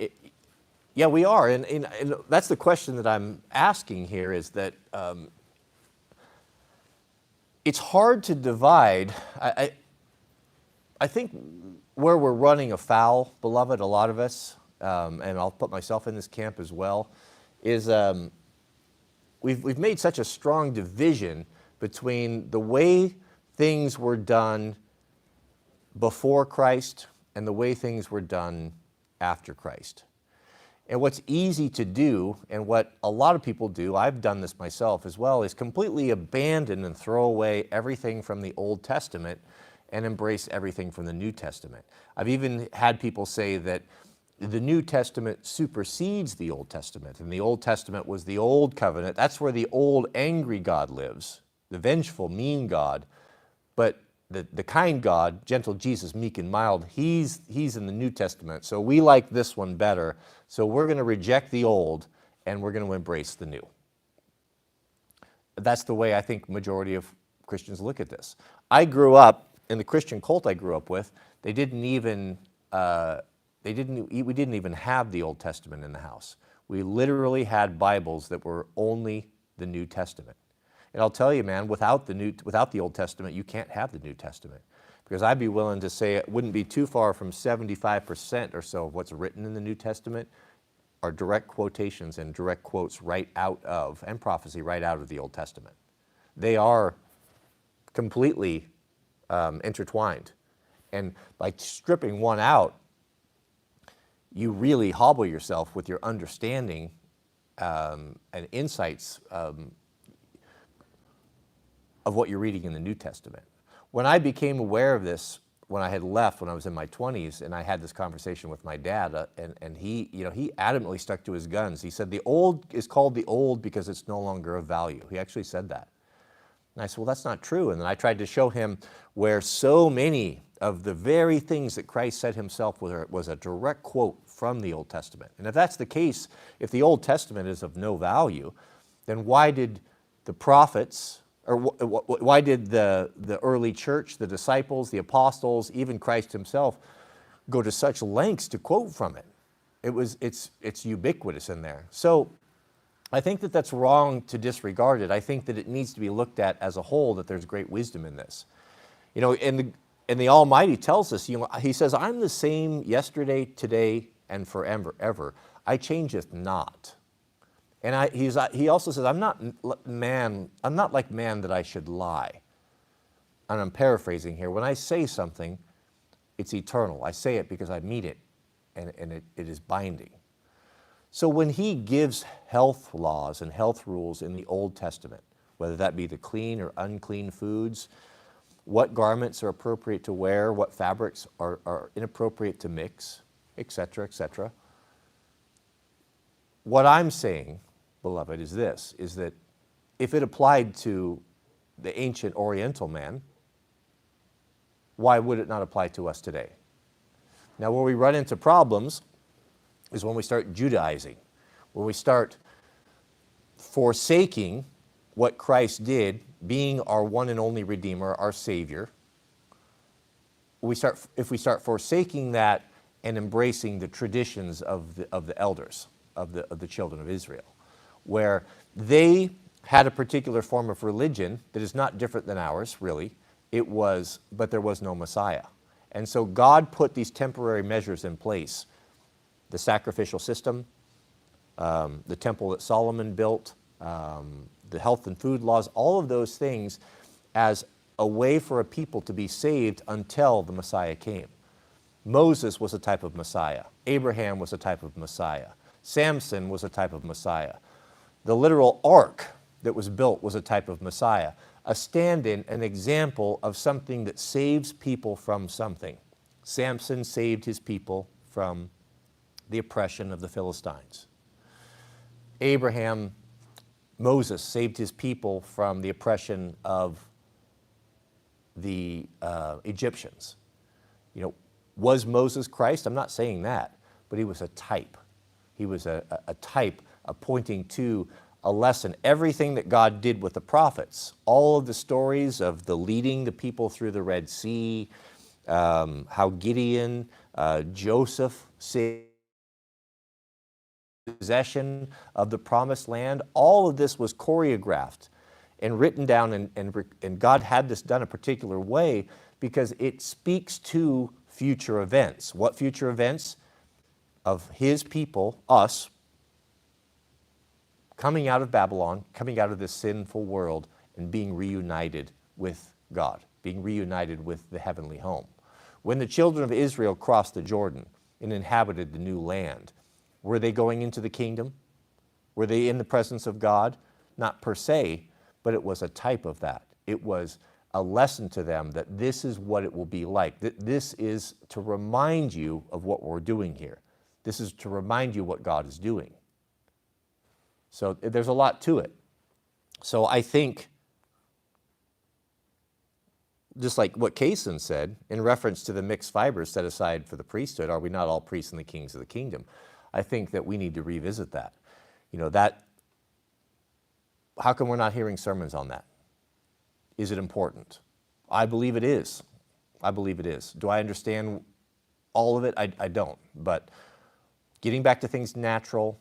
Yeah, we are. And that's the question that I'm asking here is that it's hard to divide. I think where we're running afoul, beloved, a lot of us, and I'll put myself in this camp as well, is we've made such a strong division between the way things were done before Christ and the way things were done after Christ. And what's easy to do, and what a lot of people do, I've done this myself as well, is completely abandon and throw away everything from the Old Testament and embrace everything from the New Testament. I've even had people say that the New Testament supersedes the Old Testament, and the Old Testament was the Old Covenant. That's where the old angry God lives, the vengeful, mean God. But the kind God, gentle Jesus, meek and mild, he's in the New Testament. So we like this one better. So we're going to reject the old and we're going to embrace the new. That's the way I think majority of Christians look at this. I grew up in the Christian cult I grew up with. We didn't even have the Old Testament in the house. We literally had Bibles that were only the New Testament. And I'll tell you, man, without the Old Testament, you can't have the New Testament. Because I'd be willing to say it wouldn't be too far from 75% or so of what's written in the New Testament are direct quotations and direct quotes right out of, and prophecy right out of the Old Testament. They are completely intertwined. And by stripping one out, you really hobble yourself with your understanding and insights of what you're reading in the New Testament. When I became aware of this, when I had left, when I was in my 20s, and I had this conversation with my dad, and he adamantly stuck to his guns. He said the old is called the old because it's no longer of value. He actually said that. And I said, well, that's not true. And then I tried to show him where so many of the very things that Christ said himself was a direct quote from the Old Testament. And if that's the case, if the Old Testament is of no value, then why did the prophets, or why did the early church, the disciples, the apostles, even Christ himself, go to such lengths to quote from it? It's ubiquitous in there. So I think that that's wrong to disregard it. I think that it needs to be looked at as a whole, that there's great wisdom in this. You know, and the Almighty tells us, he says, I'm the same yesterday, today, and forever, ever. I changeth not. And he also says, I'm not like man that I should lie. And I'm paraphrasing here. When I say something, it's eternal. I say it because I mean it, and it is binding. So when he gives health laws and health rules in the Old Testament, whether that be the clean or unclean foods, what garments are appropriate to wear, what fabrics are inappropriate to mix, etc., etc. What I'm saying, beloved, is this, is that if it applied to the ancient Oriental man, why would it not apply to us today? Now, where we run into problems is when we start Judaizing, when we start forsaking what Christ did, being our one and only Redeemer, our Savior. If we start forsaking that and embracing the traditions of the elders, of the children of Israel, where they had a particular form of religion that is not different than ours, really. But there was no Messiah. And so God put these temporary measures in place. The sacrificial system, the temple that Solomon built, the health and food laws, all of those things as a way for a people to be saved until the Messiah came. Moses was a type of Messiah. Abraham was a type of Messiah. Samson was a type of Messiah. The literal ark that was built was a type of Messiah, a stand-in, an example of something that saves people from something. Samson saved his people from the oppression of the Philistines. Moses saved his people from the oppression of the Egyptians. You know, was Moses Christ? I'm not saying that, but he was a type. He was a type pointing to a lesson. Everything that God did with the prophets, all of the stories of the leading the people through the Red Sea, how Gideon, Joseph saved possession of the promised land, all of this was choreographed and written down, and God had this done a particular way because it speaks to future events. What future events? Of his people, us, coming out of Babylon, coming out of this sinful world and being reunited with God, being reunited with the heavenly home. When the children of Israel crossed the Jordan and inhabited the new land, were they going into the kingdom? Were they in the presence of God? Not per se, but it was a type of that. It was a lesson to them that this is what it will be like. This is to remind you of what we're doing here. This is to remind you what God is doing. So there's a lot to it. So I think, just like what Kaysen said, in reference to the mixed fibers set aside for the priesthood, are we not all priests and the kings of the kingdom? I think that we need to revisit that. You know, how come we're not hearing sermons on that? Is it important? I believe it is. I believe it is. Do I understand all of it? I don't. But getting back to things natural,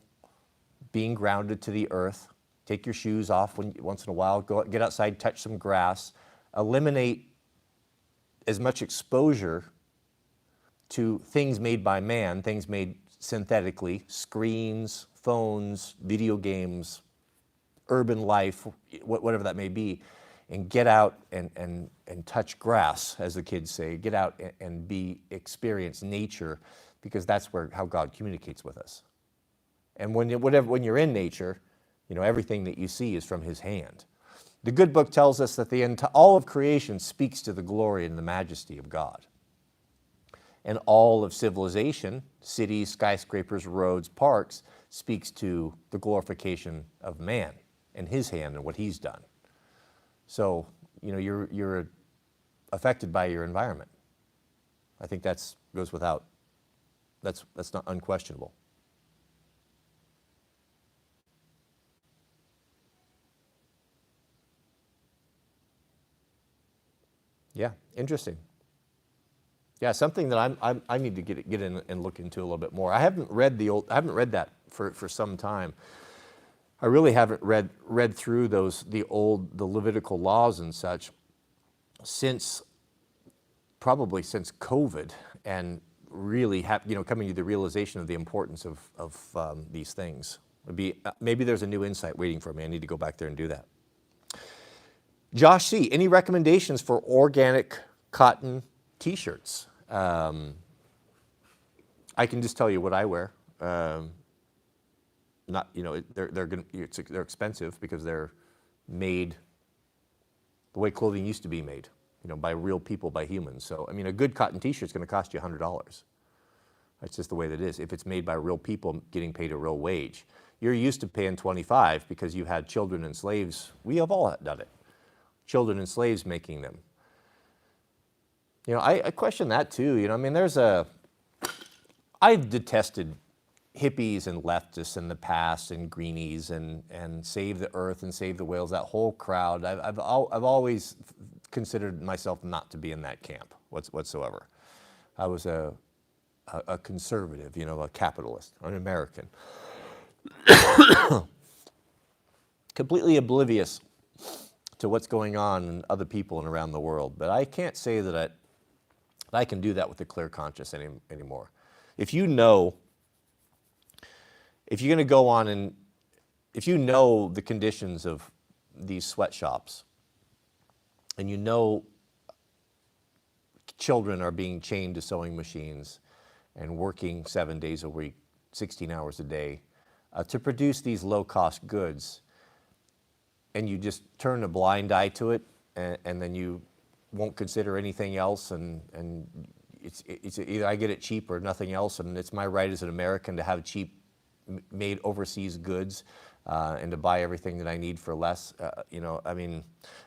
being grounded to the earth, take your shoes off once in a while, get outside, touch some grass, eliminate as much exposure to things made by man, things made synthetically, screens, phones, video games, urban life, whatever that may be, and get out and touch grass, as the kids say. Get out and experience nature, because that's how God communicates with us. And when you're in nature, you know, everything that you see is from his hand. The good book tells us that all of creation speaks to the glory and the majesty of God. And all of civilization, cities, skyscrapers, roads, parks, speaks to the glorification of man and his hand and what he's done. So, you know, you're affected by your environment. I think that's not unquestionable. Yeah, interesting. Yeah, something that I need to get in and look into a little bit more. I haven't read that for some time. I really haven't read through the Levitical laws and such probably since COVID, and really coming to the realization of the importance of these things. Maybe there's a new insight waiting for me. I need to go back there and do that. Josh C., any recommendations for organic cotton T-shirts? I can just tell you what I wear. Not, you know, they're expensive because they're made the way clothing used to be made, you know, by real people, by humans. So, I mean, a good cotton T-shirt is going to cost you $100. That's just the way that it is. If it's made by real people getting paid a real wage, you're used to paying $25 because you had children and slaves. We have all done it. Children and slaves making them. You know, I question that too. You know, I mean, I've detested hippies and leftists in the past, and greenies and save the earth and save the whales, that whole crowd. I've always considered myself not to be in that camp whatsoever. I was a conservative, you know, a capitalist, an American. Completely oblivious to what's going on in other people and around the world. But I can't say that I can do that with a clear conscience anymore. If you're going to go on and if you know the conditions of these sweatshops, and you know children are being chained to sewing machines and working 7 days a week, 16 hours a day, to produce these low-cost goods, and you just turn a blind eye to it, and then you won't consider anything else, and it's either I get it cheap or nothing else, and it's my right as an American to have cheap made overseas goods and to buy everything that I need for less. I mean,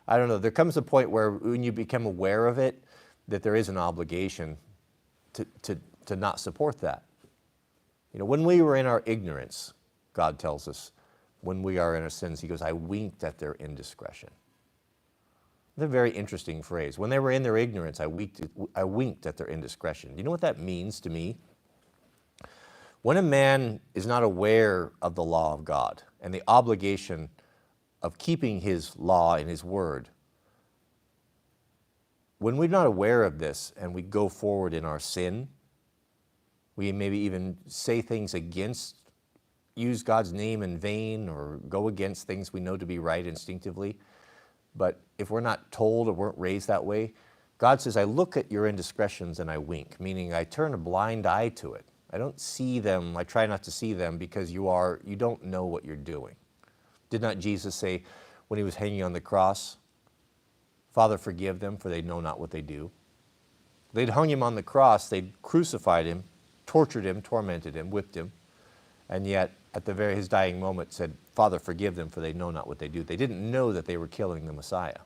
I don't know. There comes a point where when you become aware of it, that there is an obligation to not support that. When we were in our ignorance, God tells us, when we are in our sins, he goes, I winked at their indiscretion. That's a very interesting phrase. When they were in their ignorance, I winked at their indiscretion. You know what that means to me? When a man is not aware of the law of God and the obligation of keeping his law and his word, when we're not aware of this and we go forward in our sin, we maybe even say things use God's name in vain or go against things we know to be right instinctively. But if we're not told or weren't raised that way, God says, I look at your indiscretions and I wink, meaning I turn a blind eye to it. I don't see them, I try not to see them because you don't know what you're doing. Did not Jesus say when he was hanging on the cross, Father, forgive them, for they know not what they do? They'd hung him on the cross, they'd crucified him, tortured him, tormented him, whipped him, and yet at his dying moment said, Father, forgive them, for they know not what they do. They didn't know that they were killing the Messiah.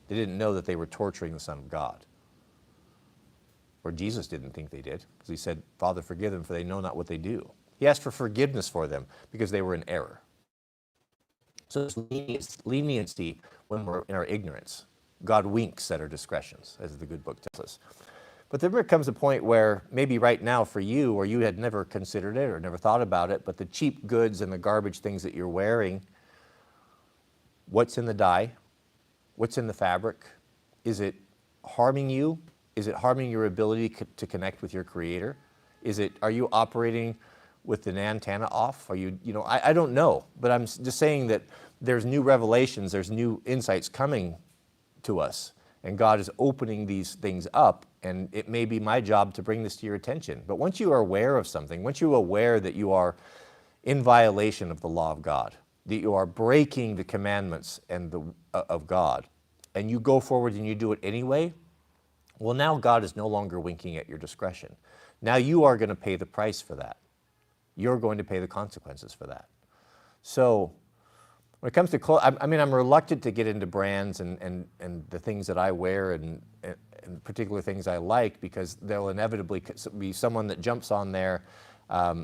They didn't know that they were torturing the Son of God. Or Jesus didn't think they did, because he said, Father, forgive them, for they know not what they do. He asked for forgiveness for them because they were in error. So there's leniency when we're in our ignorance. God winks at our discretions, as the good book tells us. But there comes a point where maybe right now for you, or you had never considered it or never thought about it, but the cheap goods and the garbage things that you're wearing, what's in the dye? What's in the fabric? Is it harming you? Is it harming your ability to connect with your Creator? Are you operating with the antenna off? I don't know, but I'm just saying that there's new revelations, there's new insights coming to us, and God is opening these things up, and it may be my job to bring this to your attention. But once you are aware of something, once you're aware that you are in violation of the law of God, that you are breaking the commandments of God, and you go forward and you do it anyway, well, now God is no longer winking at your discretion. Now you are going to pay the price for that. You're going to pay the consequences for that. So when it comes to clothes, I'm reluctant to get into brands and the things that I wear and particular things I like, because there'll inevitably be someone that jumps on there.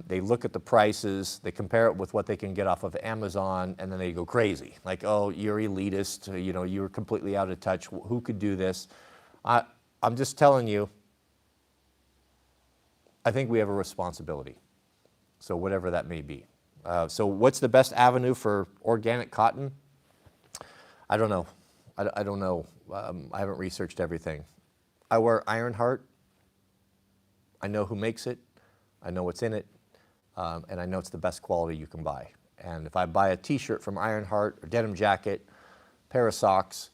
They look at the prices, they compare it with what they can get off of Amazon, and then they go crazy. Like, oh, you're elitist, you're completely out of touch. Who could do this? I'm just telling you, I think we have a responsibility. So whatever that may be. So what's the best avenue for organic cotton? I don't know. I don't know. I haven't researched everything. I wear Ironheart. I know who makes it. I know what's in it. And I know it's the best quality you can buy. And if I buy a t-shirt from Ironheart, or denim jacket, pair of socks,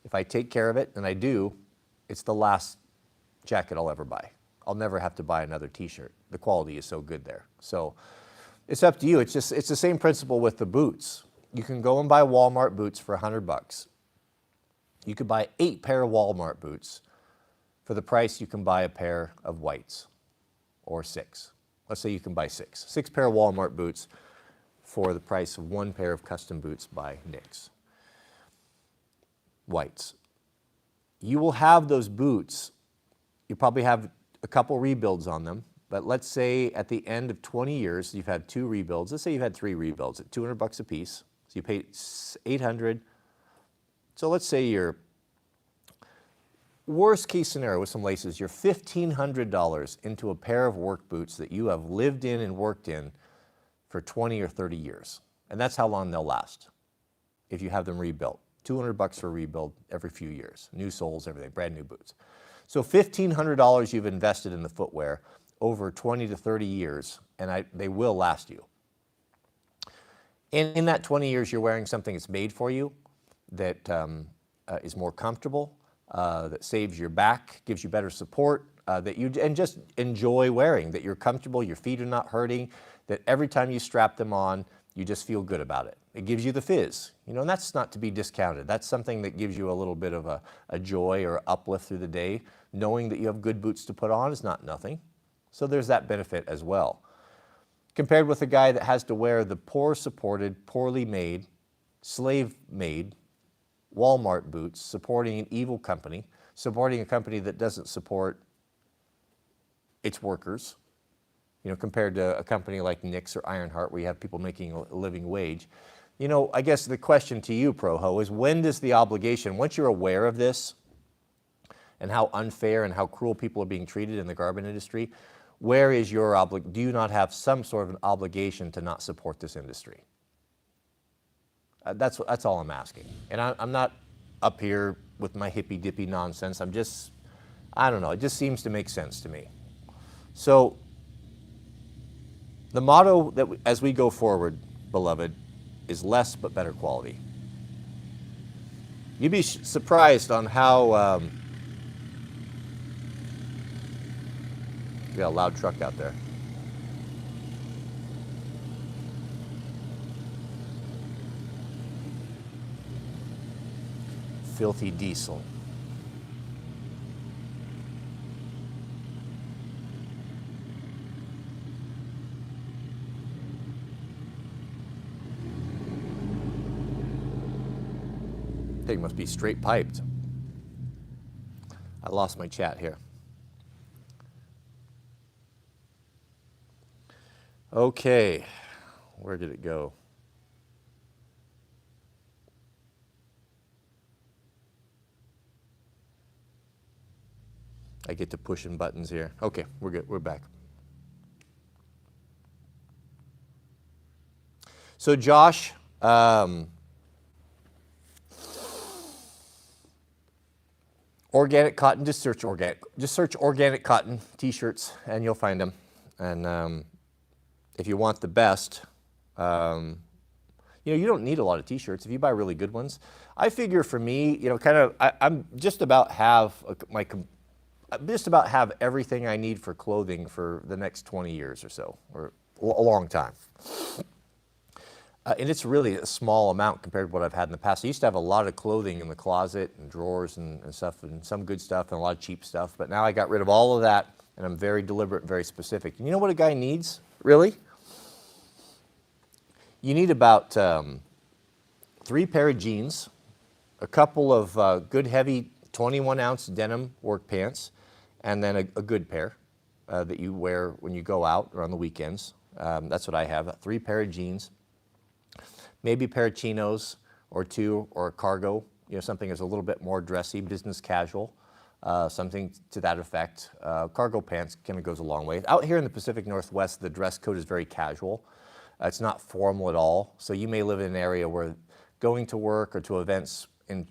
if I take care of it, and I do, it's the last jacket I'll ever buy. I'll never have to buy another t-shirt. The quality is so good there. So it's up to you. It's the same principle with the boots. You can go and buy Walmart boots for $100. You could buy 8 pair of Walmart boots for the price you can buy a pair of whites, or 6. Let's say you can buy 6. 6 pair of Walmart boots for the price of 1 pair of custom boots by Nick's. Whites. You will have those boots. You probably have a couple rebuilds on them. But let's say at the end of 20 years, you've had 2 rebuilds. Let's say you've had 3 rebuilds at $200 a piece. So you paid $800. So let's say your worst case scenario with some laces, you're $1,500 into a pair of work boots that you have lived in and worked in for 20 or 30 years. And that's how long they'll last if you have them rebuilt. $200 for a rebuild every few years. New soles, everything, brand new boots. So $1,500 you've invested in the footwear over 20 to 30 years, and they will last you. In that 20 years, you're wearing something that's made for you, that is more comfortable, that saves your back, gives you better support, and just enjoy wearing, that you're comfortable, your feet are not hurting, that every time you strap them on, you just feel good about it. It gives you the fizz, and that's not to be discounted. That's something that gives you a little bit of a joy or uplift through the day. Knowing that you have good boots to put on is not nothing. So there's that benefit as well. Compared with a guy that has to wear the poor supported, poorly made, slave-made Walmart boots, supporting an evil company, supporting a company that doesn't support its workers, compared to a company like Nick's or Ironheart where you have people making a living wage. I guess the question to you, Proho, is when does the obligation, once you're aware of this and how unfair and how cruel people are being treated in the garment industry, where is your do you not have some sort of an obligation to not support this industry? That's all I'm asking. And I'm not up here with my hippy-dippy nonsense. I don't know, it just seems to make sense to me. So the motto that as we go forward, beloved, is less but better quality. You'd be surprised on how, we got a loud truck out there. Filthy diesel. Thing must be straight piped. I lost my chat here. Okay, where did it go? I get to pushing buttons here. Okay, we're good, we're back. So Josh, organic cotton, just search organic cotton t-shirts and you'll find them. And if you want the best, you don't need a lot of t-shirts if you buy really good ones. I figure for me, I'm just about have everything I need for clothing for the next 20 years or so, or a long time. And it's really a small amount compared to what I've had in the past. I used to have a lot of clothing in the closet and drawers and stuff, and some good stuff and a lot of cheap stuff. But now I got rid of all of that, and I'm very deliberate and very specific. And you know what a guy needs, really? You need about 3 pair of jeans, a couple of good heavy 21-ounce denim work pants, and then a good pair that you wear when you go out or on the weekends. That's what I have, 3 pair of jeans. Maybe a pair of chinos or 2, or a cargo, something that's a little bit more dressy, business casual, something to that effect. Cargo pants kind of goes a long way. Out here in the Pacific Northwest, the dress code is very casual. It's not formal at all. So you may live in an area where going to work or to events in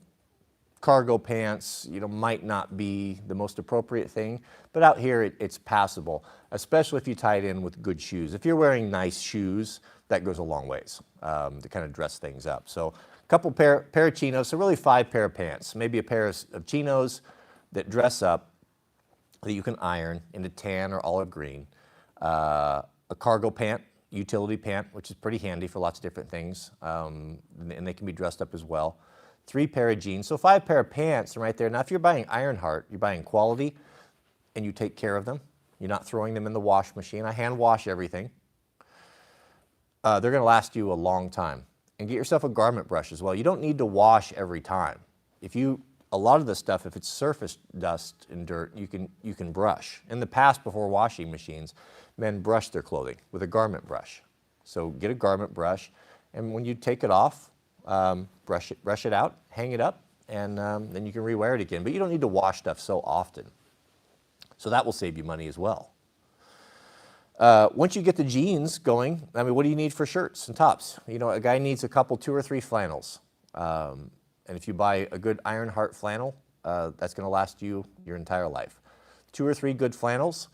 cargo pants, might not be the most appropriate thing. But out here, it's passable, especially if you tie it in with good shoes. If you're wearing nice shoes, that goes a long ways to kind of dress things up. So a couple pair of chinos, so really 5 pair of pants. Maybe a pair of chinos that dress up that you can iron into tan or olive green. A cargo pant, utility pant, which is pretty handy for lots of different things, and they can be dressed up as well. 3 pair of jeans, so 5 pair of pants right there. Now if you're buying Ironheart, you're buying quality and you take care of them. You're not throwing them in the wash machine. I hand wash everything. They're going to last you a long time. And get yourself a garment brush as well. You don't need to wash every time. A lot of the stuff, if it's surface dust and dirt, you can brush. In the past, before washing machines, men brushed their clothing with a garment brush. So get a garment brush, and when you take it off, brush it out, hang it up, and then you can rewear it again. But you don't need to wash stuff so often. So that will save you money as well. Once you get the jeans going, what do you need for shirts and tops? A guy needs a couple, 2 or 3 flannels. And if you buy a good Ironheart flannel, that's going to last you your entire life. 2 or 3 good flannels,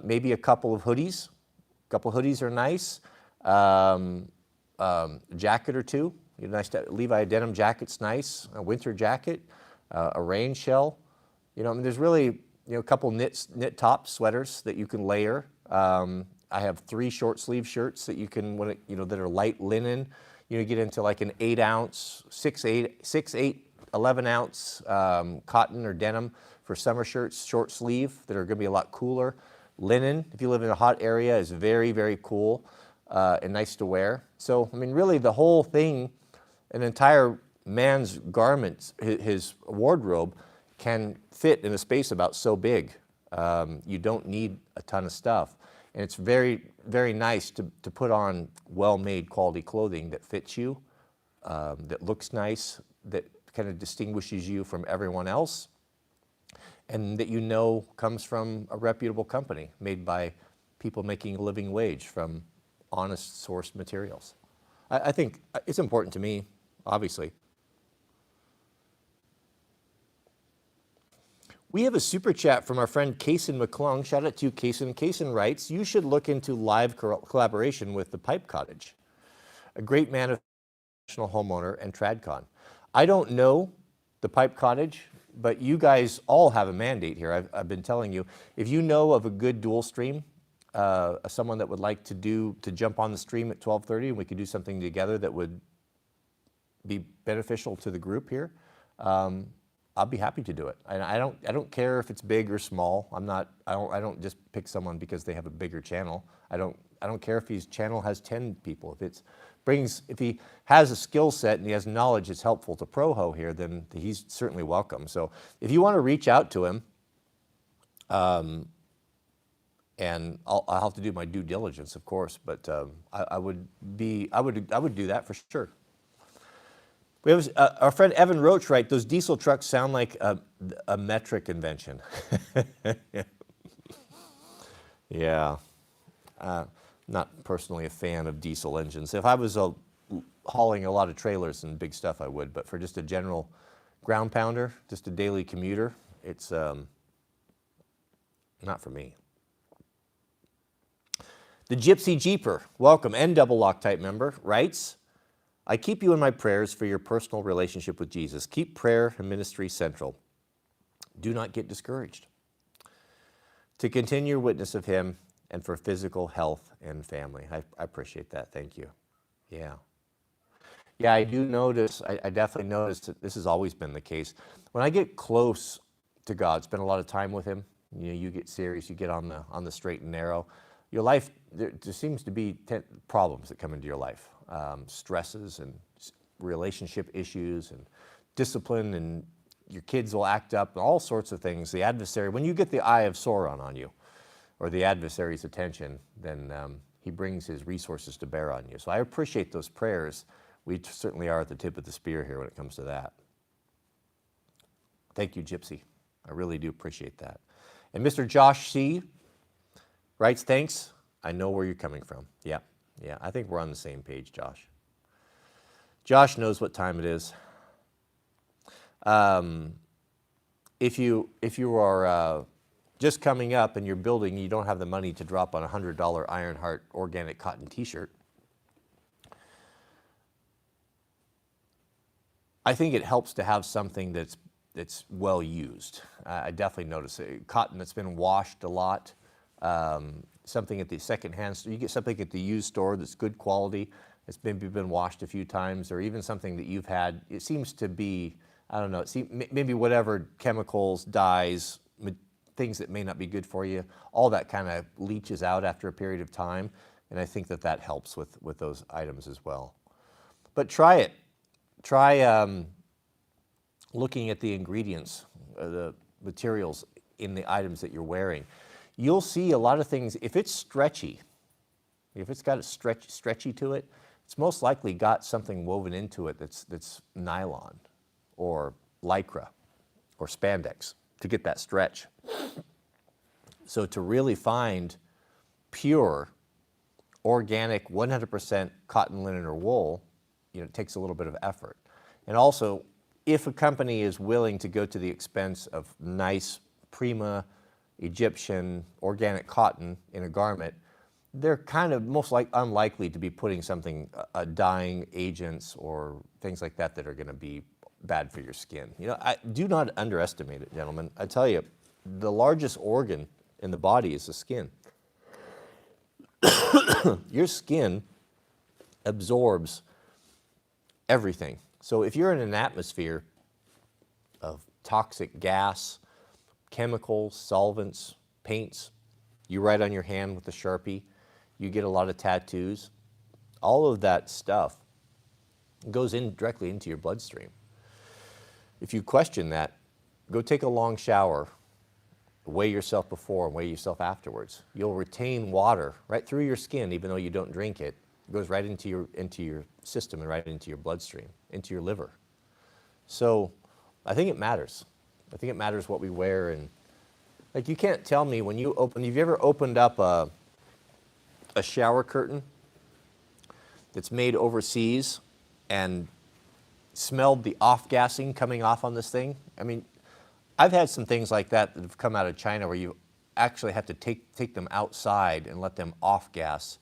maybe a couple of hoodies. A couple of hoodies are nice. A jacket or 2. Nice Levi denim jacket's nice. A winter jacket, a rain shell. There's really a couple knit top sweaters that you can layer. I have 3 short sleeve shirts that you can, that are light linen. You get into like an 8 ounce, 6, 8, 11 ounce cotton or denim for summer shirts, short sleeve that are going to be a lot cooler. Linen, if you live in a hot area, is very, very cool and nice to wear. So, I mean, really the whole thing, an entire man's garments, his wardrobe, can fit in a space about so big. You don't need a ton of stuff. And it's very, very nice to put on well-made quality clothing that fits you, that looks nice, that kind of distinguishes you from everyone else, and that you know comes from a reputable company made by people making a living wage from honest sourced materials. I think it's important to me, obviously. We have a super chat from our friend Kaysen McClung. Shout out to you, Kaysen. Kaysen writes, you should look into live collaboration with the Pipe Cottage, a great national homeowner and TradCon. I don't know the Pipe Cottage, but you guys all have a mandate here. I've been telling you, if you know of a good dual stream, someone that would like to jump on the stream at 12:30 and we could do something together that would be beneficial to the group here, I'll be happy to do it. And I don't care if it's big or small. I don't just pick someone because they have a bigger channel. I don't care if his channel has 10 people. If he has a skill set and he has knowledge that's helpful to Proho here, then he's certainly welcome. So if you want to reach out to him, and I'll have to do my due diligence, of course, but I would do that for sure. We have our friend Evan Roach, right? Those diesel trucks sound like a metric invention. Yeah. Not personally a fan of diesel engines. If I was hauling a lot of trailers and big stuff, I would. But for just a general ground pounder, just a daily commuter, it's not for me. The Gypsy Jeeper, welcome, and double Loctite member, writes, I keep you in my prayers for your personal relationship with Jesus. Keep prayer and ministry central. Do not get discouraged. To continue your witness of him and for physical health and family. I appreciate that. Thank you. Yeah. Yeah, I do notice, I definitely notice that this has always been the case. When I get close to God, spend a lot of time with him, you get serious, you get on the straight and narrow, your life, there seems to be problems that come into your life. Stresses and relationship issues and discipline, and your kids will act up, and all sorts of things. The adversary, when you get the eye of Sauron on you, or the adversary's attention, then he brings his resources to bear on you. So I appreciate those prayers. We certainly are at the tip of the spear here when it comes to that. Thank you, Gypsy. I really do appreciate that. And Mr. Josh C. writes, thanks. I know where you're coming from. Yeah, I think we're on the same page, Josh. Josh knows what time it is. If you are just coming up and you're building, you don't have the money to drop on a $100 Ironheart organic cotton t-shirt, I think it helps to have something that's well used. I definitely notice it. Cotton that's been washed a lot, something at the secondhand store. You get something at the used store that's good quality, it's been washed a few times, or even something that you've had. It seems to be, I don't know, maybe whatever chemicals, dyes, things that may not be good for you, all that kind of leaches out after a period of time, and I think that helps with those items as well. But try it. Try looking at the ingredients, the materials in the items that you're wearing. You'll see a lot of things, if it's stretchy, if it's got a stretchy to it, it's most likely got something woven into it that's nylon or lycra or spandex to get that stretch. So to really find pure, organic, 100% cotton, linen, or wool, it takes a little bit of effort. And also, if a company is willing to go to the expense of nice, prima, Egyptian, organic cotton in a garment, they're kind of unlikely to be putting something, dyeing agents or things like that are going to be bad for your skin. Do not underestimate it, gentlemen. I tell you, the largest organ in the body is the skin. Your skin absorbs everything. So if you're in an atmosphere of toxic gas, chemicals, solvents, paints, you write on your hand with a Sharpie, you get a lot of tattoos, all of that stuff goes in directly into your bloodstream. If you question that, go take a long shower, weigh yourself before and weigh yourself afterwards. You'll retain water right through your skin, even though you don't drink it. It goes right into your system and right into your bloodstream, into your liver. So I think it matters. I think it matters what we wear. And like, you can't tell me when you open, have you ever opened up a shower curtain that's made overseas and smelled the off-gassing coming off on this thing? I mean, I've had some things like that that have come out of China where you actually have to take them outside and let them off-gas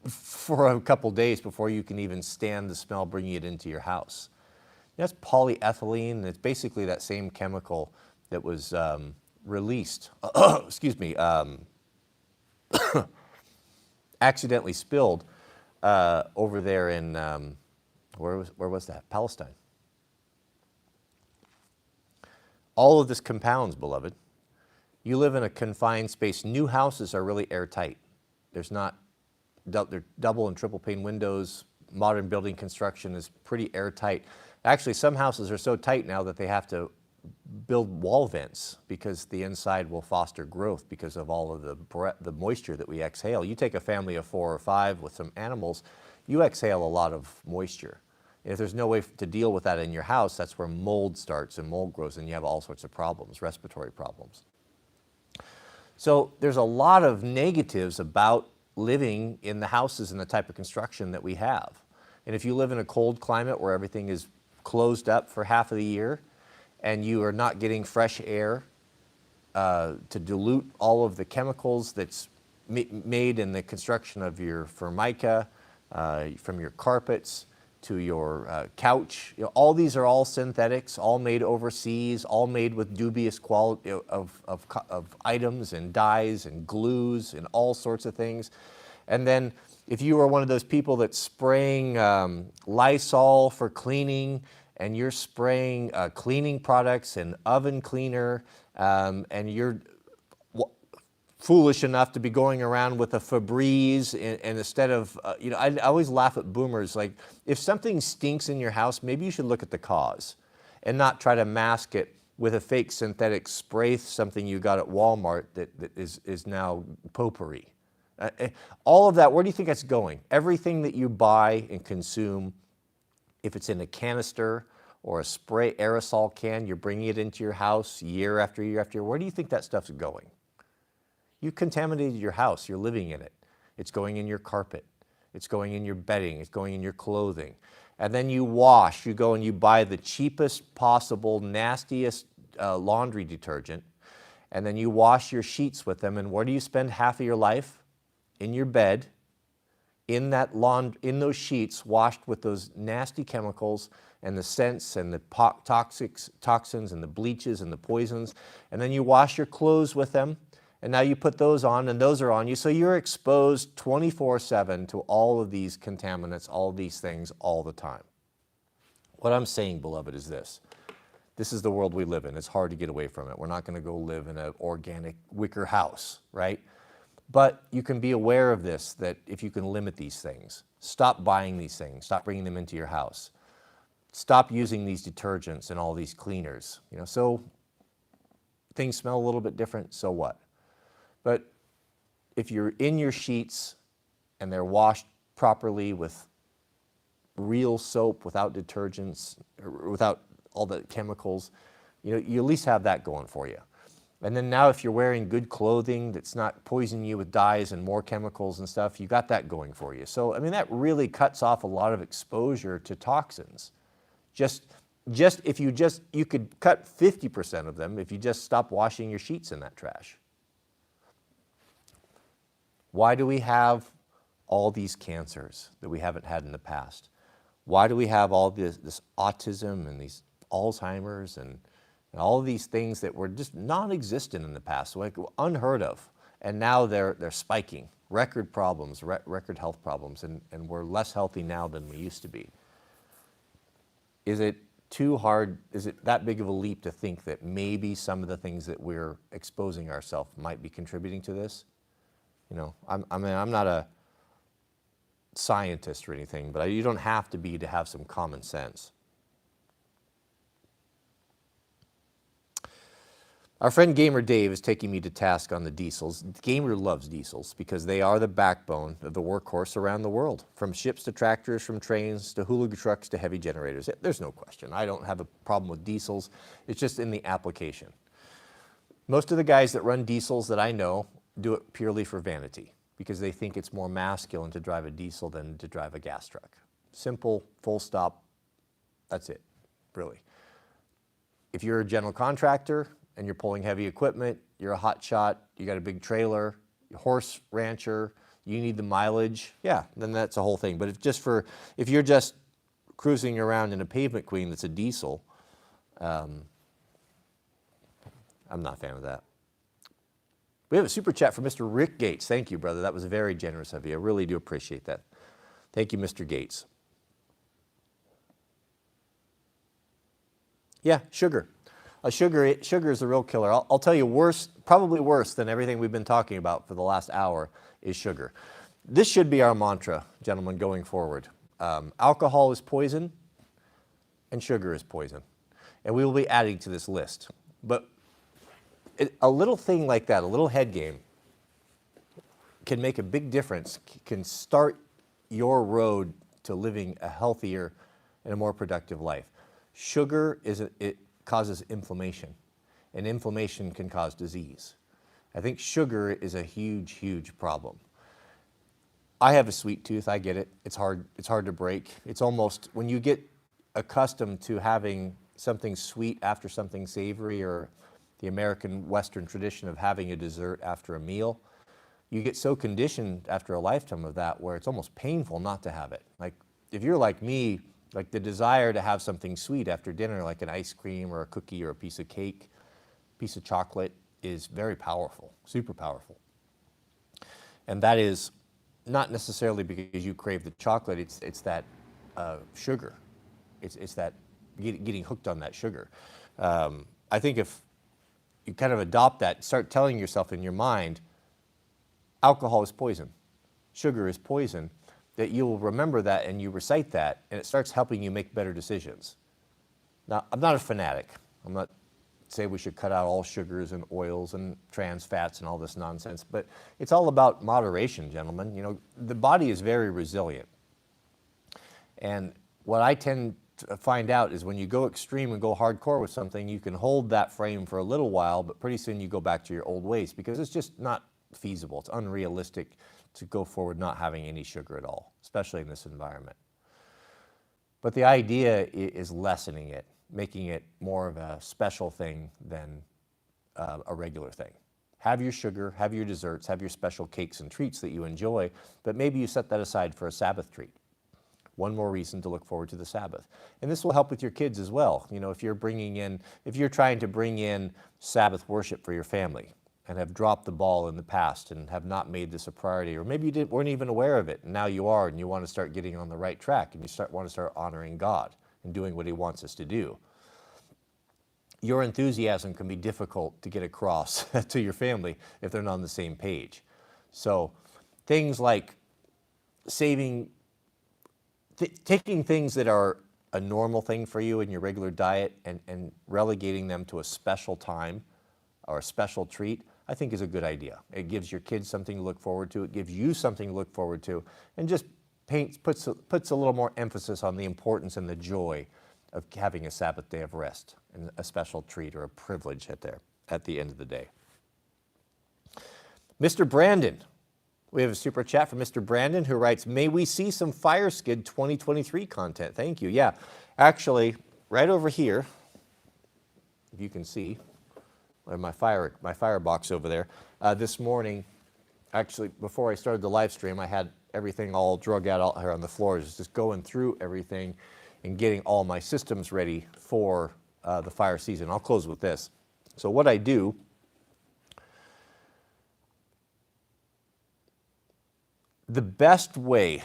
for a couple days before you can even stand the smell bringing it into your house. That's polyethylene, and it's basically that same chemical that was released, excuse me, accidentally spilled over there in, where was that? Palestine. All of this compounds, beloved. You live in a confined space. New houses are really airtight. There's not, they're double and triple pane windows. Modern building construction is pretty airtight. Actually, some houses are so tight now that they have to build wall vents because the inside will foster growth because of all of the moisture that we exhale. You take a family of 4 or 5 with some animals, you exhale a lot of moisture. If there's no way to deal with that in your house, that's where mold starts and mold grows, and you have all sorts of problems, respiratory problems. So there's a lot of negatives about living in the houses and the type of construction that we have. And if you live in a cold climate where everything is closed up for half of the year and you are not getting fresh air to dilute all of the chemicals that's made in the construction of your formica, from your carpets, to your couch. All these are all synthetics, all made overseas, all made with dubious quality of items and dyes and glues and all sorts of things. And then if you are one of those people that's spraying Lysol for cleaning, and you're spraying cleaning products and oven cleaner, and you're foolish enough to be going around with a Febreze, and instead of, I always laugh at boomers, like, if something stinks in your house, maybe you should look at the cause and not try to mask it with a fake synthetic spray, something you got at Walmart that is now potpourri. All of that, where do you think that's going? Everything that you buy and consume, if it's in a canister or a spray aerosol can, you're bringing it into your house year after year after year, where do you think that stuff's going? You contaminated your house, you're living in it. It's going in your carpet, it's going in your bedding, it's going in your clothing. And then you wash, you go and you buy the cheapest possible, nastiest laundry detergent, and then you wash your sheets with them, and where do you spend half of your life? In your bed, in those sheets washed with those nasty chemicals and the scents and the toxins and the bleaches and the poisons. And then you wash your clothes with them, and now you put those on, and those are on you. So you're exposed 24/7 to all of these contaminants, all of these things all the time. What I'm saying, beloved, is this. This is the world we live in. It's hard to get away from it. We're not going to go live in an organic wicker house, right? But you can be aware of this, that if you can limit these things, stop buying these things, stop bringing them into your house, stop using these detergents and all these cleaners. So things smell a little bit different, so what? But if you're in your sheets and they're washed properly with real soap, without detergents, without all the chemicals, you at least have that going for you. And then now if you're wearing good clothing that's not poisoning you with dyes and more chemicals and stuff, you got that going for you. So, that really cuts off a lot of exposure to toxins. You could cut 50% of them if you just stop washing your sheets in that trash. Why do we have all these cancers that we haven't had in the past? Why do we have all this autism and these Alzheimer's and all of these things that were just non-existent in the past, like unheard of, and now they're spiking, record problems, record health problems, and we're less healthy now than we used to be. is it too hard, is it that big of a leap to think that maybe some of the things that we're exposing ourselves might be contributing to this? You know, I mean, I'm not a scientist or anything, but you don't have to be to have some common sense. Our friend Gamer Dave is taking me to task on the diesels. Gamer loves diesels because they are the backbone of the workhorse around the world, from ships to tractors, from trains to hula trucks to heavy generators. There's no question. I don't have a problem with diesels. It's just in the application. Most of the guys that run diesels that I know do it purely for vanity because they think it's more masculine to drive a diesel than to drive a gas truck. Simple, full stop, that's it, really. If you're a general contractor and you're pulling heavy equipment, you're a hot shot, you got a big trailer, you're a horse rancher, you need the mileage, yeah, then that's a whole thing. But if you're just cruising around in a pavement queen that's a diesel, I'm not a fan of that. We have a super chat from Mr. Rick Gates. Thank you, brother. That was very generous of you. I really do appreciate that. Thank you, Mr. Gates. Yeah, sugar. Sugar is a real killer. I'll tell you, probably worse than everything we've been talking about for the last hour is sugar. This should be our mantra, gentlemen, going forward. Alcohol is poison, and sugar is poison. And we will be adding to this list. But a little thing like that, a little head game, can make a big difference, can start your road to living a healthier and a more productive life. Sugar it causes inflammation, and inflammation can cause disease. I think sugar is a huge, huge problem. I have a sweet tooth, I get it. It's hard to break. It's almost, when you get accustomed to having something sweet after something savory, or the American Western tradition of having a dessert after a meal, you get so conditioned after a lifetime of that where it's almost painful not to have it. Like, if you're like me, like the desire to have something sweet after dinner, like an ice cream or a cookie or a piece of cake, piece of chocolate, is very powerful, super powerful. And that is not necessarily because you crave the chocolate, it's that sugar. It's that getting hooked on that sugar. I think if you kind of adopt that, start telling yourself in your mind, alcohol is poison, sugar is poison, that you'll remember that and you recite that, and it starts helping you make better decisions. Now, I'm not a fanatic. I'm not saying we should cut out all sugars and oils and trans fats and all this nonsense, but it's all about moderation, gentlemen. You know, the body is very resilient. And what I tend to find out is when you go extreme and go hardcore with something, you can hold that frame for a little while, but pretty soon you go back to your old ways because it's just not feasible. It's unrealistic to go forward not having any sugar at all, especially in this environment. But the idea is lessening it, making it more of a special thing than a regular thing. Have your sugar, have your desserts, have your special cakes and treats that you enjoy, but maybe you set that aside for a Sabbath treat. One more reason to look forward to the Sabbath. And this will help with your kids as well. You know, if you're trying to bring in Sabbath worship for your family and have dropped the ball in the past and have not made this a priority, or maybe you weren't even aware of it, and now you are, and you want to start getting on the right track, and you want to start honoring God and doing what He wants us to do. Your enthusiasm can be difficult to get across to your family if they're not on the same page. So things like taking things that are a normal thing for you in your regular diet and relegating them to a special time or a special treat, I think is a good idea. It gives your kids something to look forward to. It gives you something to look forward to, and just puts a little more emphasis on the importance and the joy of having a Sabbath day of rest and a special treat or a privilege at the end of the day. Mr. Brandon, we have a super chat from Mr. Brandon who writes, "May we see some Fire Skid 2023 content?" Thank you. Yeah, actually, right over here, if you can see, my firebox over there. This morning, actually, before I started the live stream, I had everything all drug out here on the floor, just going through everything and getting all my systems ready for the fire season. I'll close with this. So what I do, the best way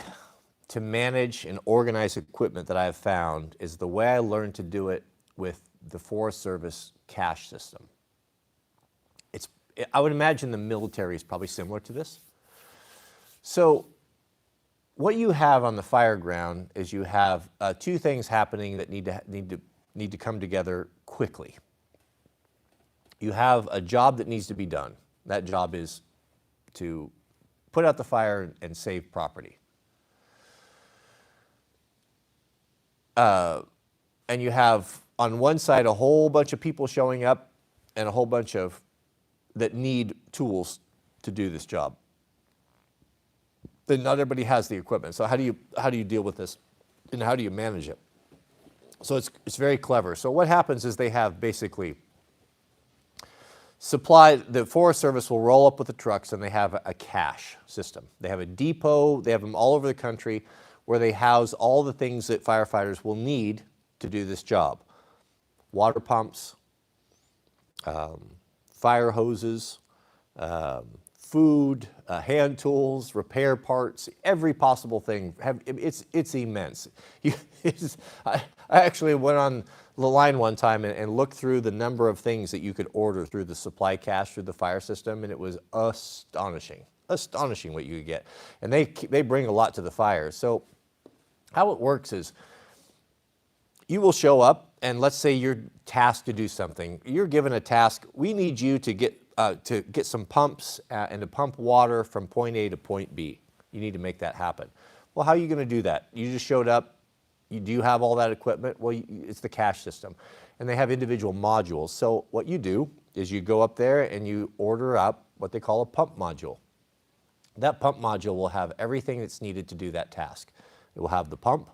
to manage and organize equipment that I have found is the way I learned to do it with the Forest Service cache system. I would imagine the military is probably similar to this. So what you have on the fire ground is you have two things happening that need to come together quickly. You have a job that needs to be done. That job is to put out the fire and save property. And you have on one side a whole bunch of people showing up and a whole bunch of that need tools to do this job. Then not everybody has the equipment. So how do you deal with this, and how do you manage it? So it's very clever. So what happens is they have basically the Forest Service will roll up with the trucks, and they have a cache system. They have a depot. They have them all over the country where they house all the things that firefighters will need to do this job. Water pumps, fire hoses, food, hand tools, repair parts, every possible thing. It's immense. I actually went on the line one time and looked through the number of things that you could order through the supply cache through the fire system, and it was astonishing what you could get. And they bring a lot to the fire. So how it works is you will show up, and let's say you're tasked to do something. You're given a task. We need you to get some pumps and to pump water from point A to point B. You need to make that happen. Well, how are you going to do that? You just showed up. Do you have all that equipment? Well, it's the cache system. And they have individual modules. So what you do is you go up there and you order up what they call a pump module. That pump module will have everything that's needed to do that task. It will have the pump.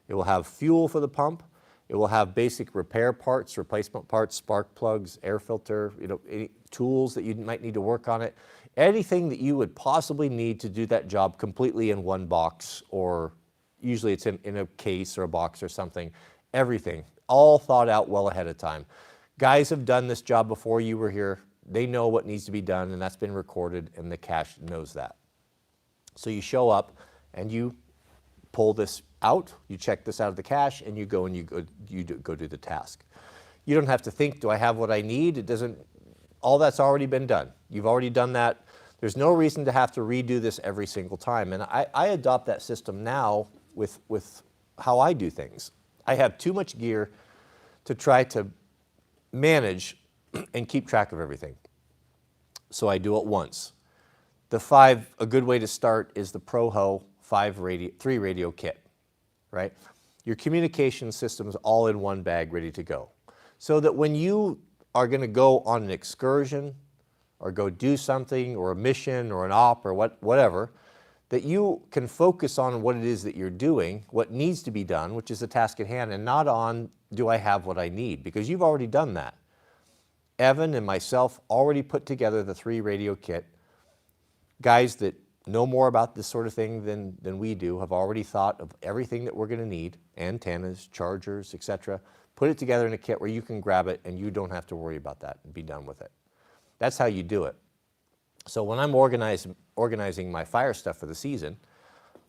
It will have fuel for the pump. It will have basic repair parts, replacement parts, spark plugs, air filter, any tools that you might need to work on it. Anything that you would possibly need to do that job completely in one box, or usually it's in a case or a box or something. Everything, all thought out well ahead of time. Guys have done this job before you were here. They know what needs to be done, and that's been recorded, and the cache knows that. So you show up and you pull this out, you check this out of the cache, and you go do the task. You don't have to think, do I have what I need? All that's already been done. You've already done that. There's no reason to have to redo this every single time. And I adopt that system now with how I do things. I have too much gear to try to manage and keep track of everything. So I do it once. A good way to start is the ProHo 3 radio kit, right? Your communication system is all in one bag ready to go. So that when you are going to go on an excursion or go do something or a mission or an op or whatever, that you can focus on what it is that you're doing, what needs to be done, which is the task at hand, and not on, do I have what I need? Because you've already done that. Evan and myself already put together the 3 radio kit. Guys that know more about this sort of thing than we do have already thought of everything that we're going to need, antennas, chargers, etc. Put it together in a kit where you can grab it and you don't have to worry about that and be done with it. That's how you do it. So when I'm organizing my fire stuff for the season,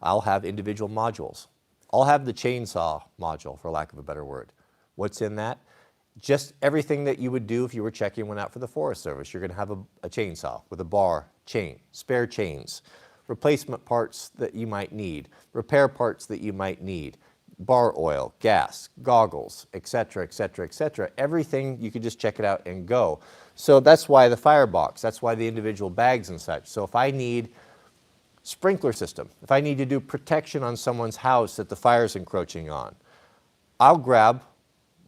I'll have individual modules. I'll have the chainsaw module, for lack of a better word. What's in that? Just everything that you would do if you were checking one out for the Forest Service. You're going to have a chainsaw with a bar, chain, spare chains, replacement parts that you might need, repair parts that you might need, bar oil, gas, goggles, etc., etc., etc. Everything, you can just check it out and go. So that's why the firebox, that's why the individual bags and such. So if I need sprinkler system, if I need to do protection on someone's house that the fire's encroaching on, I'll grab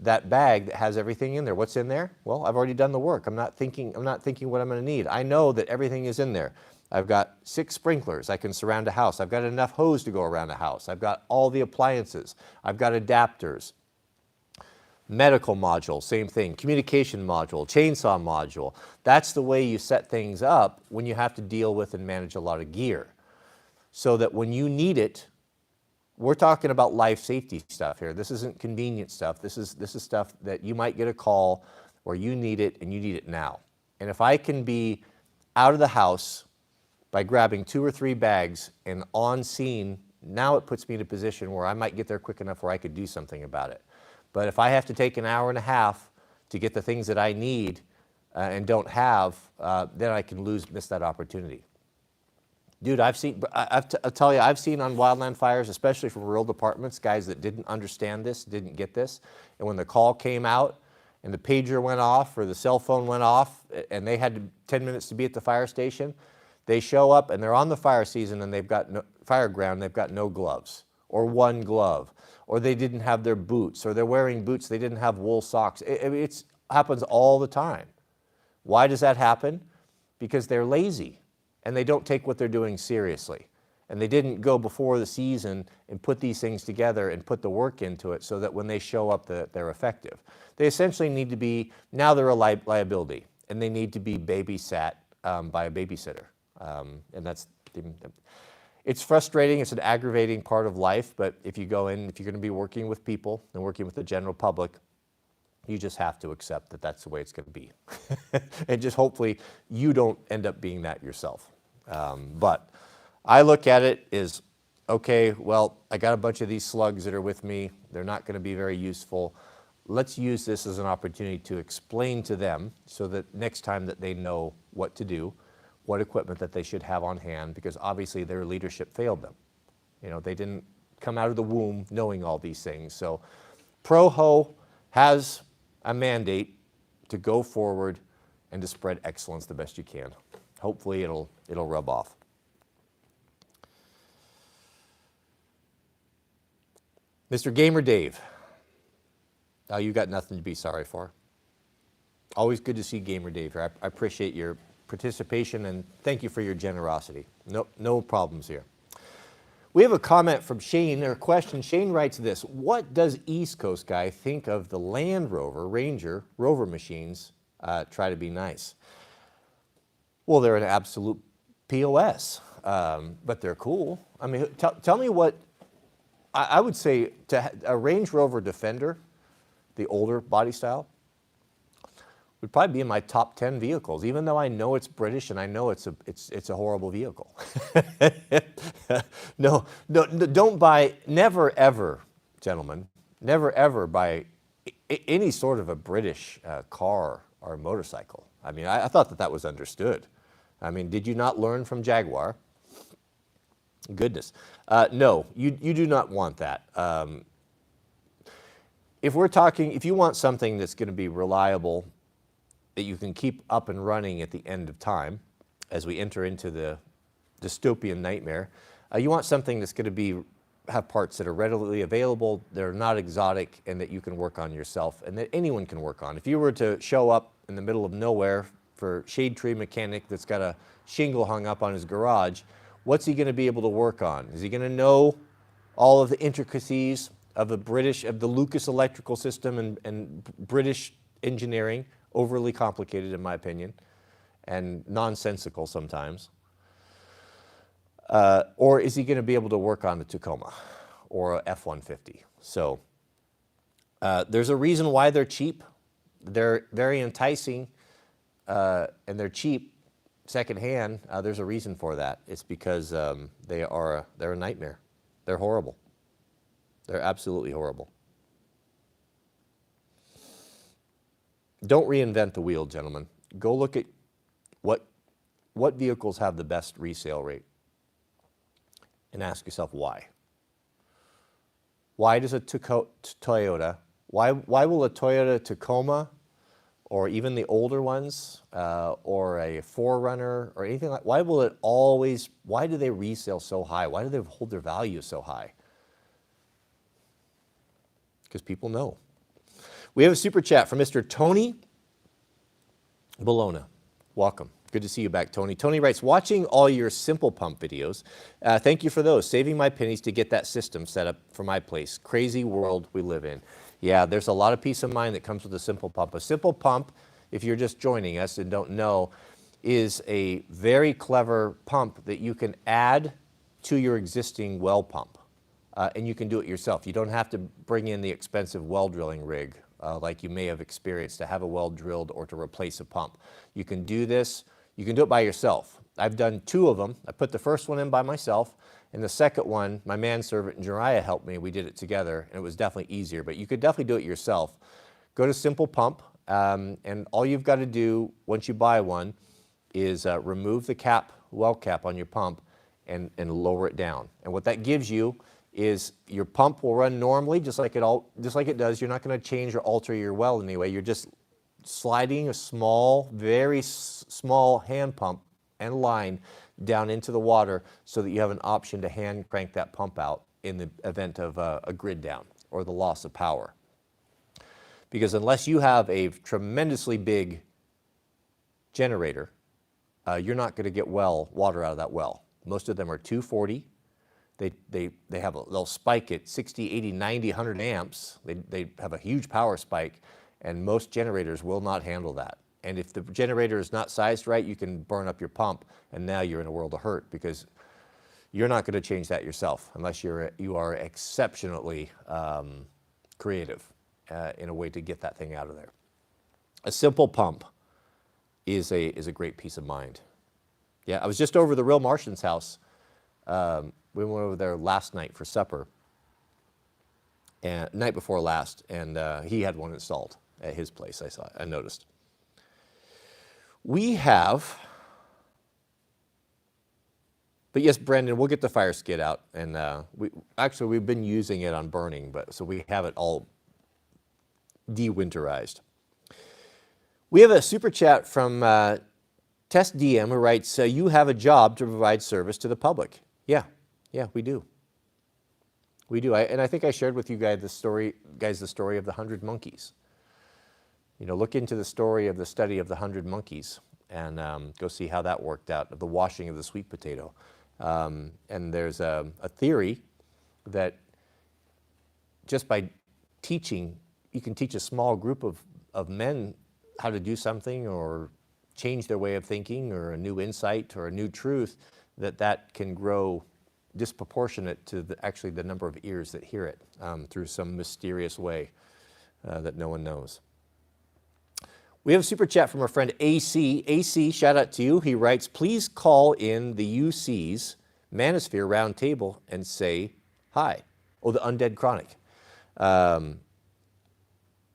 that bag that has everything in there. What's in there? Well, I've already done the work. I'm not thinking what I'm going to need. I know that everything is in there. I've got 6 sprinklers. I can surround a house. I've got enough hose to go around a house. I've got all the appliances. I've got adapters. Medical module, same thing. Communication module, chainsaw module. That's the way you set things up when you have to deal with and manage a lot of gear. So that when you need it, we're talking about life safety stuff here. This isn't convenient stuff. This is stuff that you might get a call where you need it and you need it now. And if I can be out of the house by grabbing 2 or 3 bags and on scene Now it puts me in a position where I might get there quick enough where I could do something about it. But if I have to take an hour and a half to get the things that I need and don't have, then I can miss that opportunity. Dude, I'll tell you, I've seen on wildland fires, especially from rural departments, guys that didn't understand this, didn't get this, and when the call came out and the pager went off or the cell phone went off and they had 10 minutes to be at the fire station, they show up and they're on the fire season and they've got no fire ground, they've got no gloves or one glove, or they didn't have their boots, or they're wearing boots, they didn't have wool socks. It happens all the time. Why does that happen? Because they're lazy and they don't take what they're doing seriously. And they didn't go before the season and put these things together and put the work into it so that when they show up, they're effective. They essentially need to be, now they're a liability, and they need to be babysat by a babysitter. And it's frustrating, it's an aggravating part of life, but if you go in, if you're gonna be working with people and working with the general public, you just have to accept that that's the way it's going to be. And just hopefully you don't end up being that yourself. But I look at it as, okay, well, I got a bunch of these slugs that are with me. They're not going to be very useful. Let's use this as an opportunity to explain to them so that next time that they know what to do, what equipment that they should have on hand, because obviously their leadership failed them. You know, they didn't come out of the womb knowing all these things. So ProHo has a mandate to go forward and to spread excellence the best you can. Hopefully it'll rub off. Mr. Gamer Dave, you got nothing to be sorry for. Always good to see Gamer Dave here. I appreciate your participation and thank you for your generosity. No problems here. We have a comment from Shane, or a question. Shane writes this: what does East Coast guy think of the Land Rover, Ranger, Rover machines try to be nice? Well, they're an absolute POS, but they're cool. I mean, tell me what, I would say a Range Rover Defender, the older body style, would probably be in my top 10 vehicles, even though I know it's British and I know it's a horrible vehicle. No, don't buy, never ever, gentlemen, never ever buy any sort of a British car or motorcycle. I mean, I thought that was understood. I mean, did you not learn from Jaguar? Goodness. No, you do not want that. If you want something that's going to be reliable, that you can keep up and running at the end of time, as we enter into the dystopian nightmare, you want something that's going to have parts that are readily available, that are not exotic, and that you can work on yourself, and that anyone can work on. If you were to show up in the middle of nowhere for shade tree mechanic that's got a shingle hung up on his garage, what's he going to be able to work on? Is he going to know all of the intricacies of the Lucas electrical system and British engineering? Overly complicated, in my opinion, and nonsensical sometimes. Or is he going to be able to work on the Tacoma or a F-150? So there's a reason why they're cheap. They're very enticing, and they're cheap secondhand. There's a reason for that. It's because they're a nightmare. They're horrible. They're absolutely horrible. Don't reinvent the wheel, gentlemen. Go look at what vehicles have the best resale rate and ask yourself why. Why does a Toyota, why will a Toyota Tacoma, or even the older ones, or a 4Runner or anything like, why do they resale so high? Why do they hold their value so high? Because people know. We have a super chat from Mr. Tony Bologna. Welcome. Good to see you back, Tony. Tony writes, watching all your Simple Pump videos. Thank you for those. Saving my pennies to get that system set up for my place. Crazy world we live in. Yeah, there's a lot of peace of mind that comes with a Simple Pump. A Simple Pump, if you're just joining us and don't know, is a very clever pump that you can add to your existing well pump. And you can do it yourself. You don't have to bring in the expensive well drilling rig like you may have experienced to have a well drilled or to replace a pump. You can do this. You can do it by yourself. I've done 2 of them. I put the first one in by myself, And the second one, my manservant Jariah helped me. We did it together, and it was definitely easier. But you could definitely do it yourself. Go to Simple Pump, and all you've got to do once you buy one is remove the cap, well cap on your pump, and lower it down. And what that gives you is your pump will run normally, just like it does. You're not going to change or alter your well in any way. You're just sliding a small, very small hand pump and line down into the water so that you have an option to hand crank that pump out in the event of a grid down or the loss of power. Because unless you have a tremendously big generator, you're not going to get water out of that well. Most of them are 240. They'll spike at 60, 80, 90, 100 amps. They have a huge power spike, and most generators will not handle that. And if the generator is not sized right, you can burn up your pump, and now you're in a world of hurt because you're not going to change that yourself unless you are exceptionally creative in a way to get that thing out of there. A simple pump is a great peace of mind. Yeah, I was just over the Real Martian's house. We went over there last night for supper, and night before last, and he had one installed at his place. I noticed. We have, but yes, Brendan, we'll get the fire skid out, and we've been using it on burning, but so we have it all de-winterized. We have a super chat from Test DM who writes, you have a job to provide service to the public. Yeah, we do. We do, and I think I shared with you guys the story of the 100 monkeys. You know, look into the story of the study of the 100 monkeys and go see how that worked out, of the washing of the sweet potato. And there's a theory that just by teaching, you can teach a small group of men how to do something or change their way of thinking or a new insight or a new truth, that can grow disproportionate to actually the number of ears that hear it through some mysterious way that no one knows. We have a super chat from our friend AC. AC, shout out to you. He writes, please call in the UC's Manosphere Round Table and say hi. Oh, the Undead Chronic.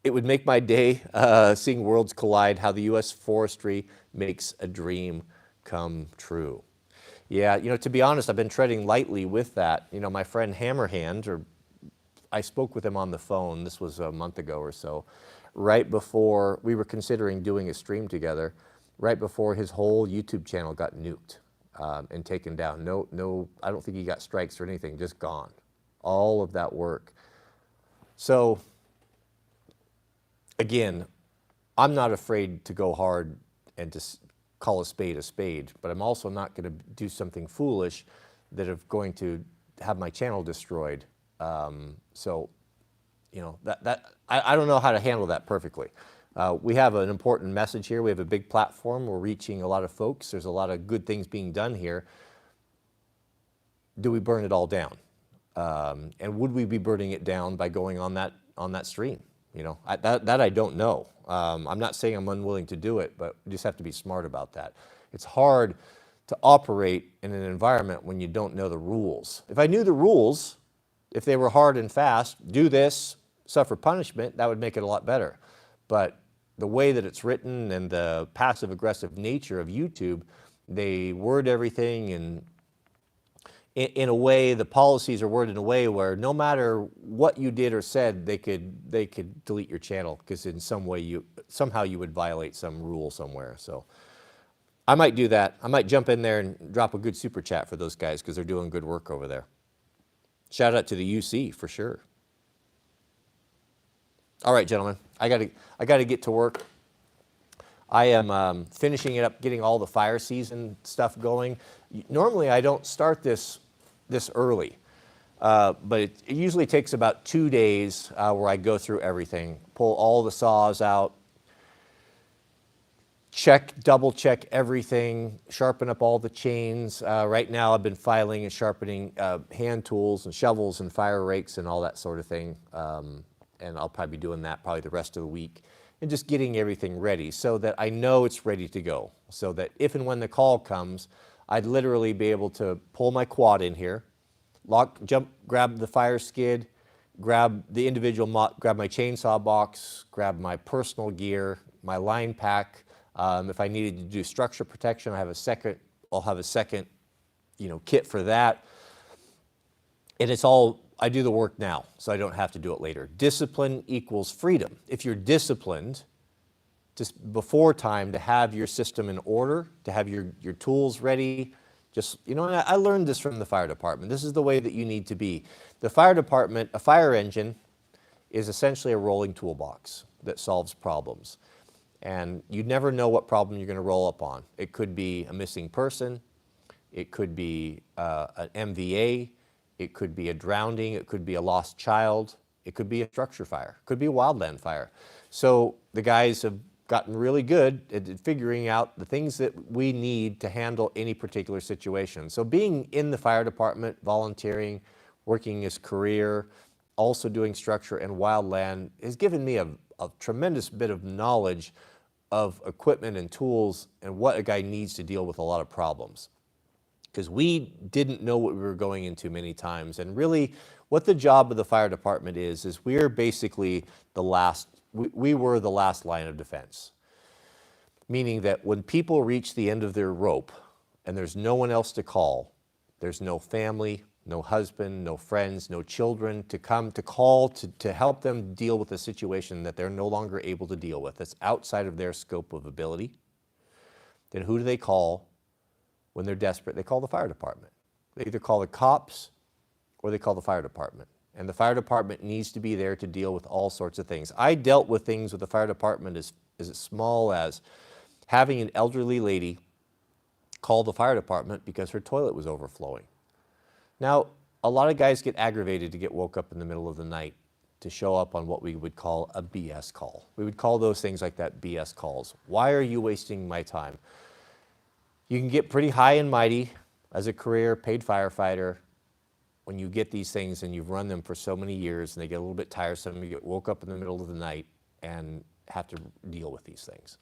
It would make my day seeing worlds collide, how the U.S. forestry makes a dream come true. Yeah, you know, to be honest, I've been treading lightly with that. You know, my friend Hammerhand, I spoke with him on the phone, this was a month ago or so, right before we were considering doing a stream together, right before his whole YouTube channel got nuked and taken down. No, I don't think he got strikes or anything, just gone. All of that work. So, again, I'm not afraid to go hard and to call a spade, but I'm also not going to do something foolish that is going to have my channel destroyed. So, you know, I don't know how to handle that perfectly. We have an important message here. We have a big platform. We're reaching a lot of folks. There's a lot of good things being done here. Do we burn it all down? And would we be burning it down by going on that stream? You know, that I don't know. I'm not saying I'm unwilling to do it, but we just have to be smart about that. It's hard to operate in an environment when you don't know the rules. If I knew the rules, if they were hard and fast, do this, suffer punishment, that would make it a lot better. But the way that it's written and the passive-aggressive nature of YouTube, they word everything and in a way, the policies are worded in a way where no matter what you did or said, they could delete your channel because in some way somehow you would violate some rule somewhere. So I might do that. I might jump in there and drop a good super chat for those guys because they're doing good work over there. Shout out to the UC for sure. All right, gentlemen, I gotta get to work. I am finishing it up, getting all the fire season stuff going. Normally, I don't start this early, but it usually takes about 2 days where I go through everything, pull all the saws out, double check everything, sharpen up all the chains. Right now, I've been filing and sharpening hand tools and shovels and fire rakes and all that sort of thing, and I'll probably be doing that probably the rest of the week. And just getting everything ready so that I know it's ready to go. So that if and when the call comes, I'd literally be able to pull my quad in here, grab the fire skid, grab the individual, grab my chainsaw box, grab my personal gear, my line pack. If I needed to do structure protection, I'll have a second, kit for that. And I do the work now, so I don't have to do it later. Discipline equals freedom. If you're disciplined, just before time to have your system in order, to have your tools ready, and I learned this from the fire department. This is the way that you need to be. The fire department, a fire engine, is essentially a rolling toolbox that solves problems. And you never know what problem you're going to roll up on. It could be a missing person. It could be an MVA. It could be a drowning. It could be a lost child. It could be a structure fire. It could be a wildland fire. So the guys have gotten really good at figuring out the things that we need to handle any particular situation. So being in the fire department, volunteering, working as career, also doing structure and wildland has given me a tremendous bit of knowledge of equipment and tools and what a guy needs to deal with a lot of problems. Because we didn't know what we were going into many times. And really, what the job of the fire department is we're basically we were the last line of defense. Meaning that when people reach the end of their rope and there's no one else to call, there's no family, no husband, no friends, no children to call to help them deal with a situation that they're no longer able to deal with, that's outside of their scope of ability, then who do they call when they're desperate? They call the fire department. They either call the cops or they call the fire department. And the fire department needs to be there to deal with all sorts of things. I dealt with things with the fire department as small as having an elderly lady call the fire department because her toilet was overflowing. Now, a lot of guys get aggravated to get woke up in the middle of the night to show up on what we would call a BS call. We would call those things like that BS calls. Why are you wasting my time? You can get pretty high and mighty as a career paid firefighter when you get these things and you've run them for so many years and they get a little bit tiresome. You get woke up in the middle of the night and have to deal with these things.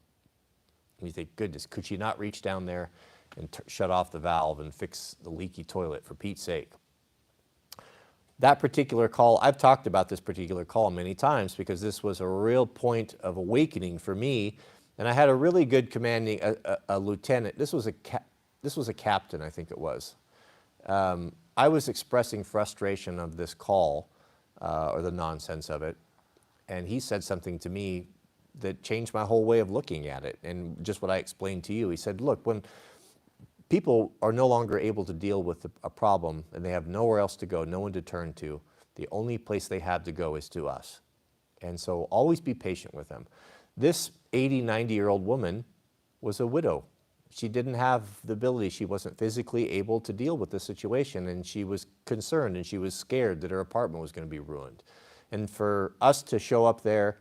And you think, goodness, could she not reach down there and shut off the valve and fix the leaky toilet, for Pete's sake? That particular call, I've talked about this particular call many times because this was a real point of awakening for me. And I had a really good commanding, a lieutenant. This was a captain, I think it was. I was expressing frustration of this call, or the nonsense of it. And he said something to me that changed my whole way of looking at it. And just what I explained to you, he said, look, when people are no longer able to deal with a problem and they have nowhere else to go, no one to turn to, the only place they have to go is to us. And so always be patient with them. This 80, 90-year-old woman was a widow. She didn't have the ability. She wasn't physically able to deal with the situation, and she was concerned and she was scared that her apartment was going to be ruined. And for us to show up there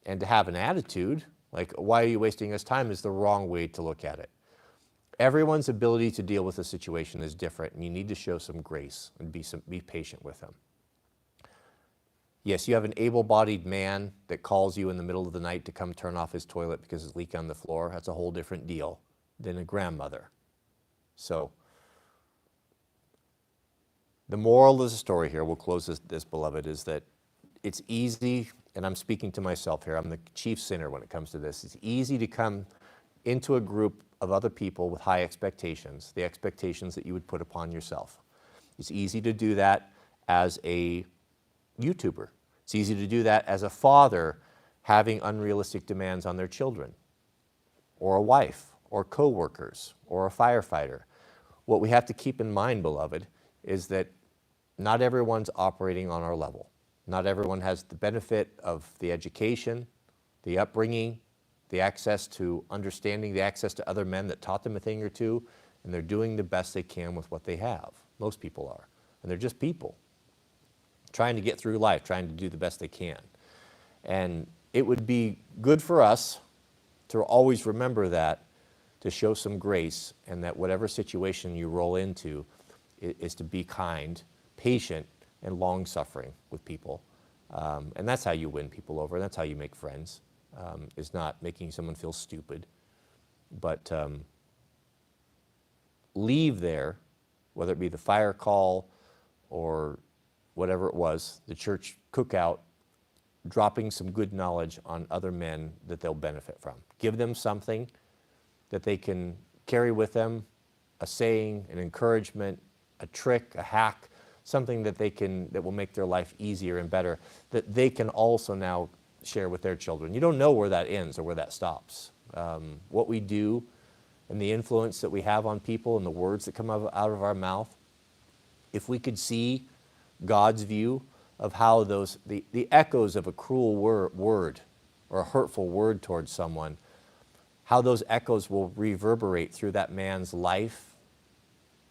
and to have an attitude, like, why are you wasting us time, is the wrong way to look at it. Everyone's ability to deal with a situation is different, and you need to show some grace and be patient with them. Yes, you have an able-bodied man that calls you in the middle of the night to come turn off his toilet because it's leaking on the floor. That's a whole different deal than a grandmother. So the moral of the story here, we'll close this, beloved, is that it's easy, and I'm speaking to myself here, I'm the chief sinner when it comes to this. It's easy to come into a group of other people with high expectations, the expectations that you would put upon yourself. It's easy to do that as a YouTuber. It's easy to do that as a father having unrealistic demands on their children, or a wife, or co-workers, or a firefighter. What we have to keep in mind, beloved, is that not everyone's operating on our level. Not everyone has the benefit of the education, the upbringing, the access to understanding, the access to other men that taught them a thing or two, and they're doing the best they can with what they have. Most people are. And they're just people trying to get through life, trying to do the best they can. And it would be good for us to always remember that, to show some grace, and that whatever situation you roll into is to be kind, patient, and long-suffering with people. And that's how you win people over. That's how you make friends, is not making someone feel stupid. But leave there, whether it be the fire call or whatever it was, the church cookout, dropping some good knowledge on other men that they'll benefit from. Give them something that they can carry with them, a saying, an encouragement, a trick, a hack, something that that will make their life easier and better, that they can also now share with their children. You don't know where that ends or where that stops. What we do and the influence that we have on people and the words that come out of our mouth, if we could see God's view of how the echoes of a cruel word or a hurtful word towards someone, how those echoes will reverberate through that man's life,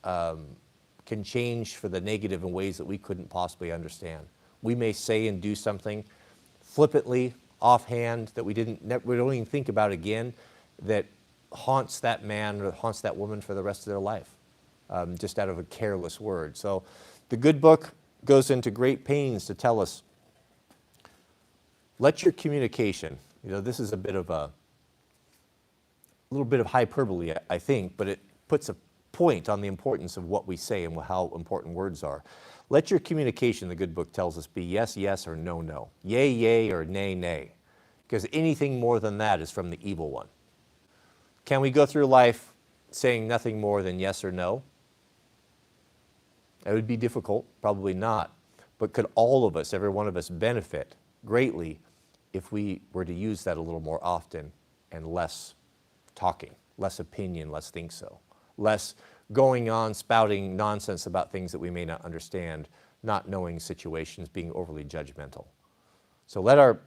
can change for the negative in ways that we couldn't possibly understand. We may say and do something flippantly, offhand, that we don't even think about again, that haunts that man or haunts that woman for the rest of their life, just out of a careless word. So the good book goes into great pains to tell us, let your communication, this is a little bit of hyperbole, I think, but it puts a point on the importance of what we say and how important words are. Let your communication, the good book tells us, be yes, yes, or no, no. Yea, yea, or nay, nay. Because anything more than that is from the evil one. Can we go through life saying nothing more than yes or no? It would be difficult, probably not. But could all of us, every one of us, benefit greatly if we were to use that a little more often and less talking, less opinion, less think so, less going on spouting nonsense about things that we may not understand, not knowing situations, being overly judgmental. So let our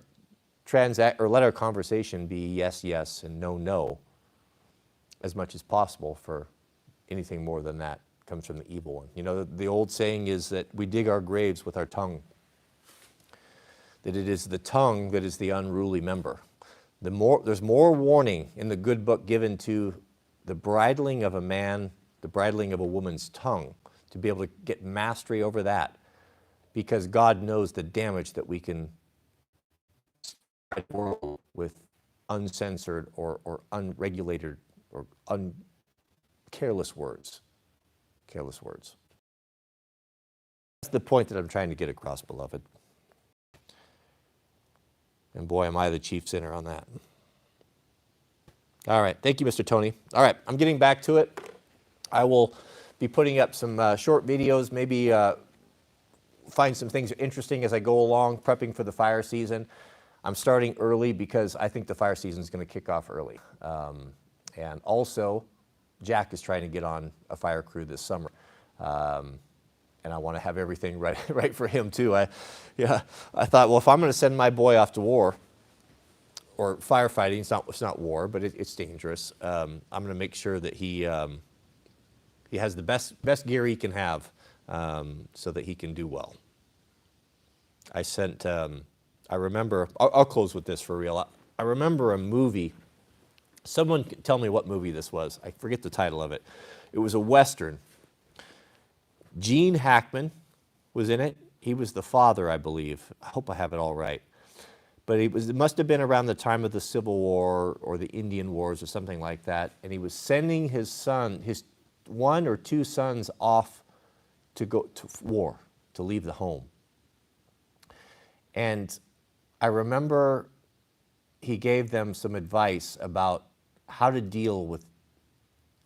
conversation be yes, yes, and no, no, as much as possible, for anything more than that comes from the evil one. The old saying is that we dig our graves with our tongue, that it is the tongue that is the unruly member. There's more warning in the good book given to the bridling of a man, the bridling of a woman's tongue, to be able to get mastery over that, because God knows the damage that we can spread the world with uncensored or unregulated or careless words. Careless words. That's the point that I'm trying to get across, beloved. And boy, am I the chief sinner on that. All right. Thank you, Mr. Tony. All right. I'm getting back to it. I will be putting up some short videos, maybe find some things interesting as I go along, prepping for the fire season. I'm starting early because I think the fire season is going to kick off early. And also, Jack is trying to get on a fire crew this summer. And I want to have everything right for him too. I thought, well, if I'm going to send my boy off to war or firefighting, it's not war, but it's dangerous. I'm going to make sure that he has the best gear he can have, so that he can do well. I remember, I'll close with this for real. I remember a movie. Someone tell me what movie this was. I forget the title of it. It was a Western. Gene Hackman was in it. He was the father, I believe. I hope I have it all right. But it must have been around the time of the Civil War or the Indian Wars or something like that. And he was sending his one or two sons off to go to war, to leave the home. And I remember he gave them some advice about how to deal with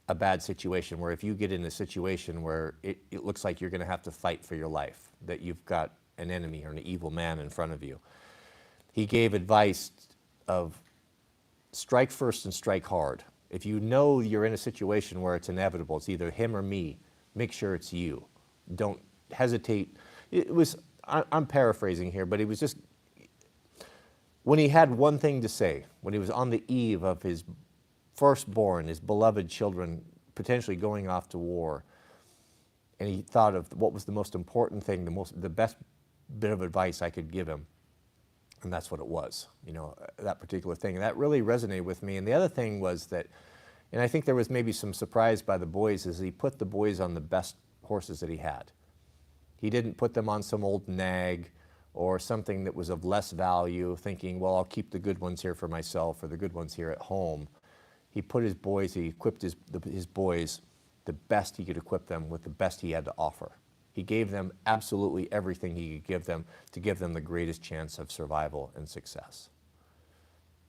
a bad situation, where if you get in a situation where it looks like you're going to have to fight for your life, that you've got an enemy or an evil man in front of you. He gave advice of strike first and strike hard. If you know you're in a situation where it's inevitable, it's either him or me, make sure it's you. Don't hesitate. I'm paraphrasing here, but it was just, when he had one thing to say, when he was on the eve of his firstborn, his beloved children, potentially going off to war, and he thought of what was the most important thing, the best bit of advice I could give him, and that's what it was, that particular thing. And that really resonated with me. And the other thing was that, and I think there was maybe some surprise by the boys, is he put the boys on the best horses that he had. He didn't put them on some old nag or something that was of less value, thinking, well, I'll keep the good ones here for myself or the good ones here at home. He put his boys, he equipped his boys the best he could equip them with, the best he had to offer. He gave them absolutely everything he could give them to give them the greatest chance of survival and success.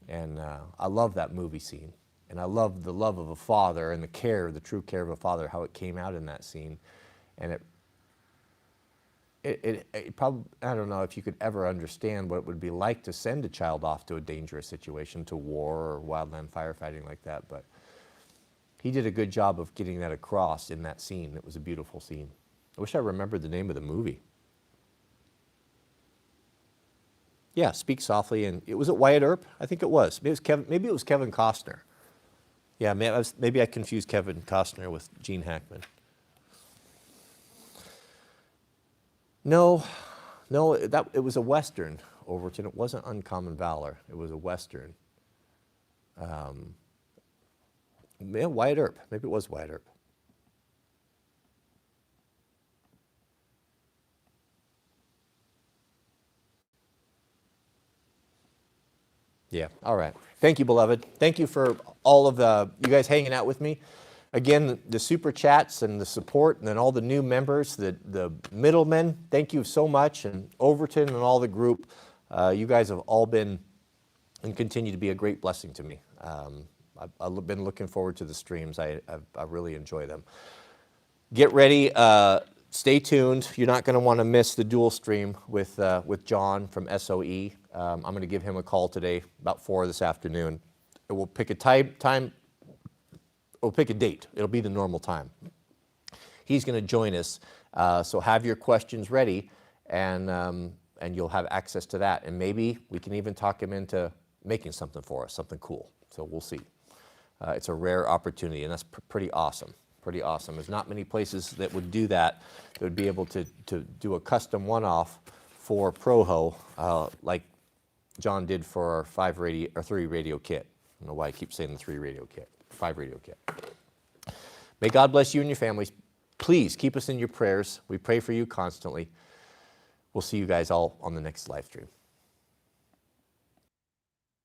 And I love that movie scene. And I love the love of a father and the true care of a father, how it came out in that scene. And it probably, I don't know if you could ever understand what it would be like to send a child off to a dangerous situation, to war or wildland firefighting like that. But he did a good job of getting that across in that scene. It was a beautiful scene. I wish I remembered the name of the movie. Yeah, Speak Softly, and was it Wyatt Earp? I think it was. Maybe it was Kevin Costner. Yeah, maybe I confused Kevin Costner with Gene Hackman. No, it was a Western, Overton. It wasn't Uncommon Valor. It was a Western. Yeah, Wyatt Earp. Maybe it was Wyatt Earp. Yeah, all right. Thank you, beloved. Thank you for all of you guys hanging out with me. Again, the super chats and the support, and then all the new members, the middlemen, thank you so much. And Overton and all the group, you guys have all been and continue to be a great blessing to me. I've been looking forward to the streams. I really enjoy them. Get ready. Stay tuned. You're not going to want to miss the dual stream with John from SOE. I'm going to give him a call today about 4 this afternoon. We'll pick a time. We'll pick a date. It'll be the normal time. He's going to join us. So have your questions ready, and you'll have access to that. And maybe we can even talk him into making something for us, something cool. So we'll see. It's a rare opportunity, and that's pretty awesome. Pretty awesome. There's not many places that would do that would be able to do a custom one-off for Proho, like John did for our 3 radio kit. I don't know why I keep saying the 3 radio kit, 5 radio kit. May God bless you and your families. Please keep us in your prayers. We pray for you constantly. We'll see you guys all on the next live stream.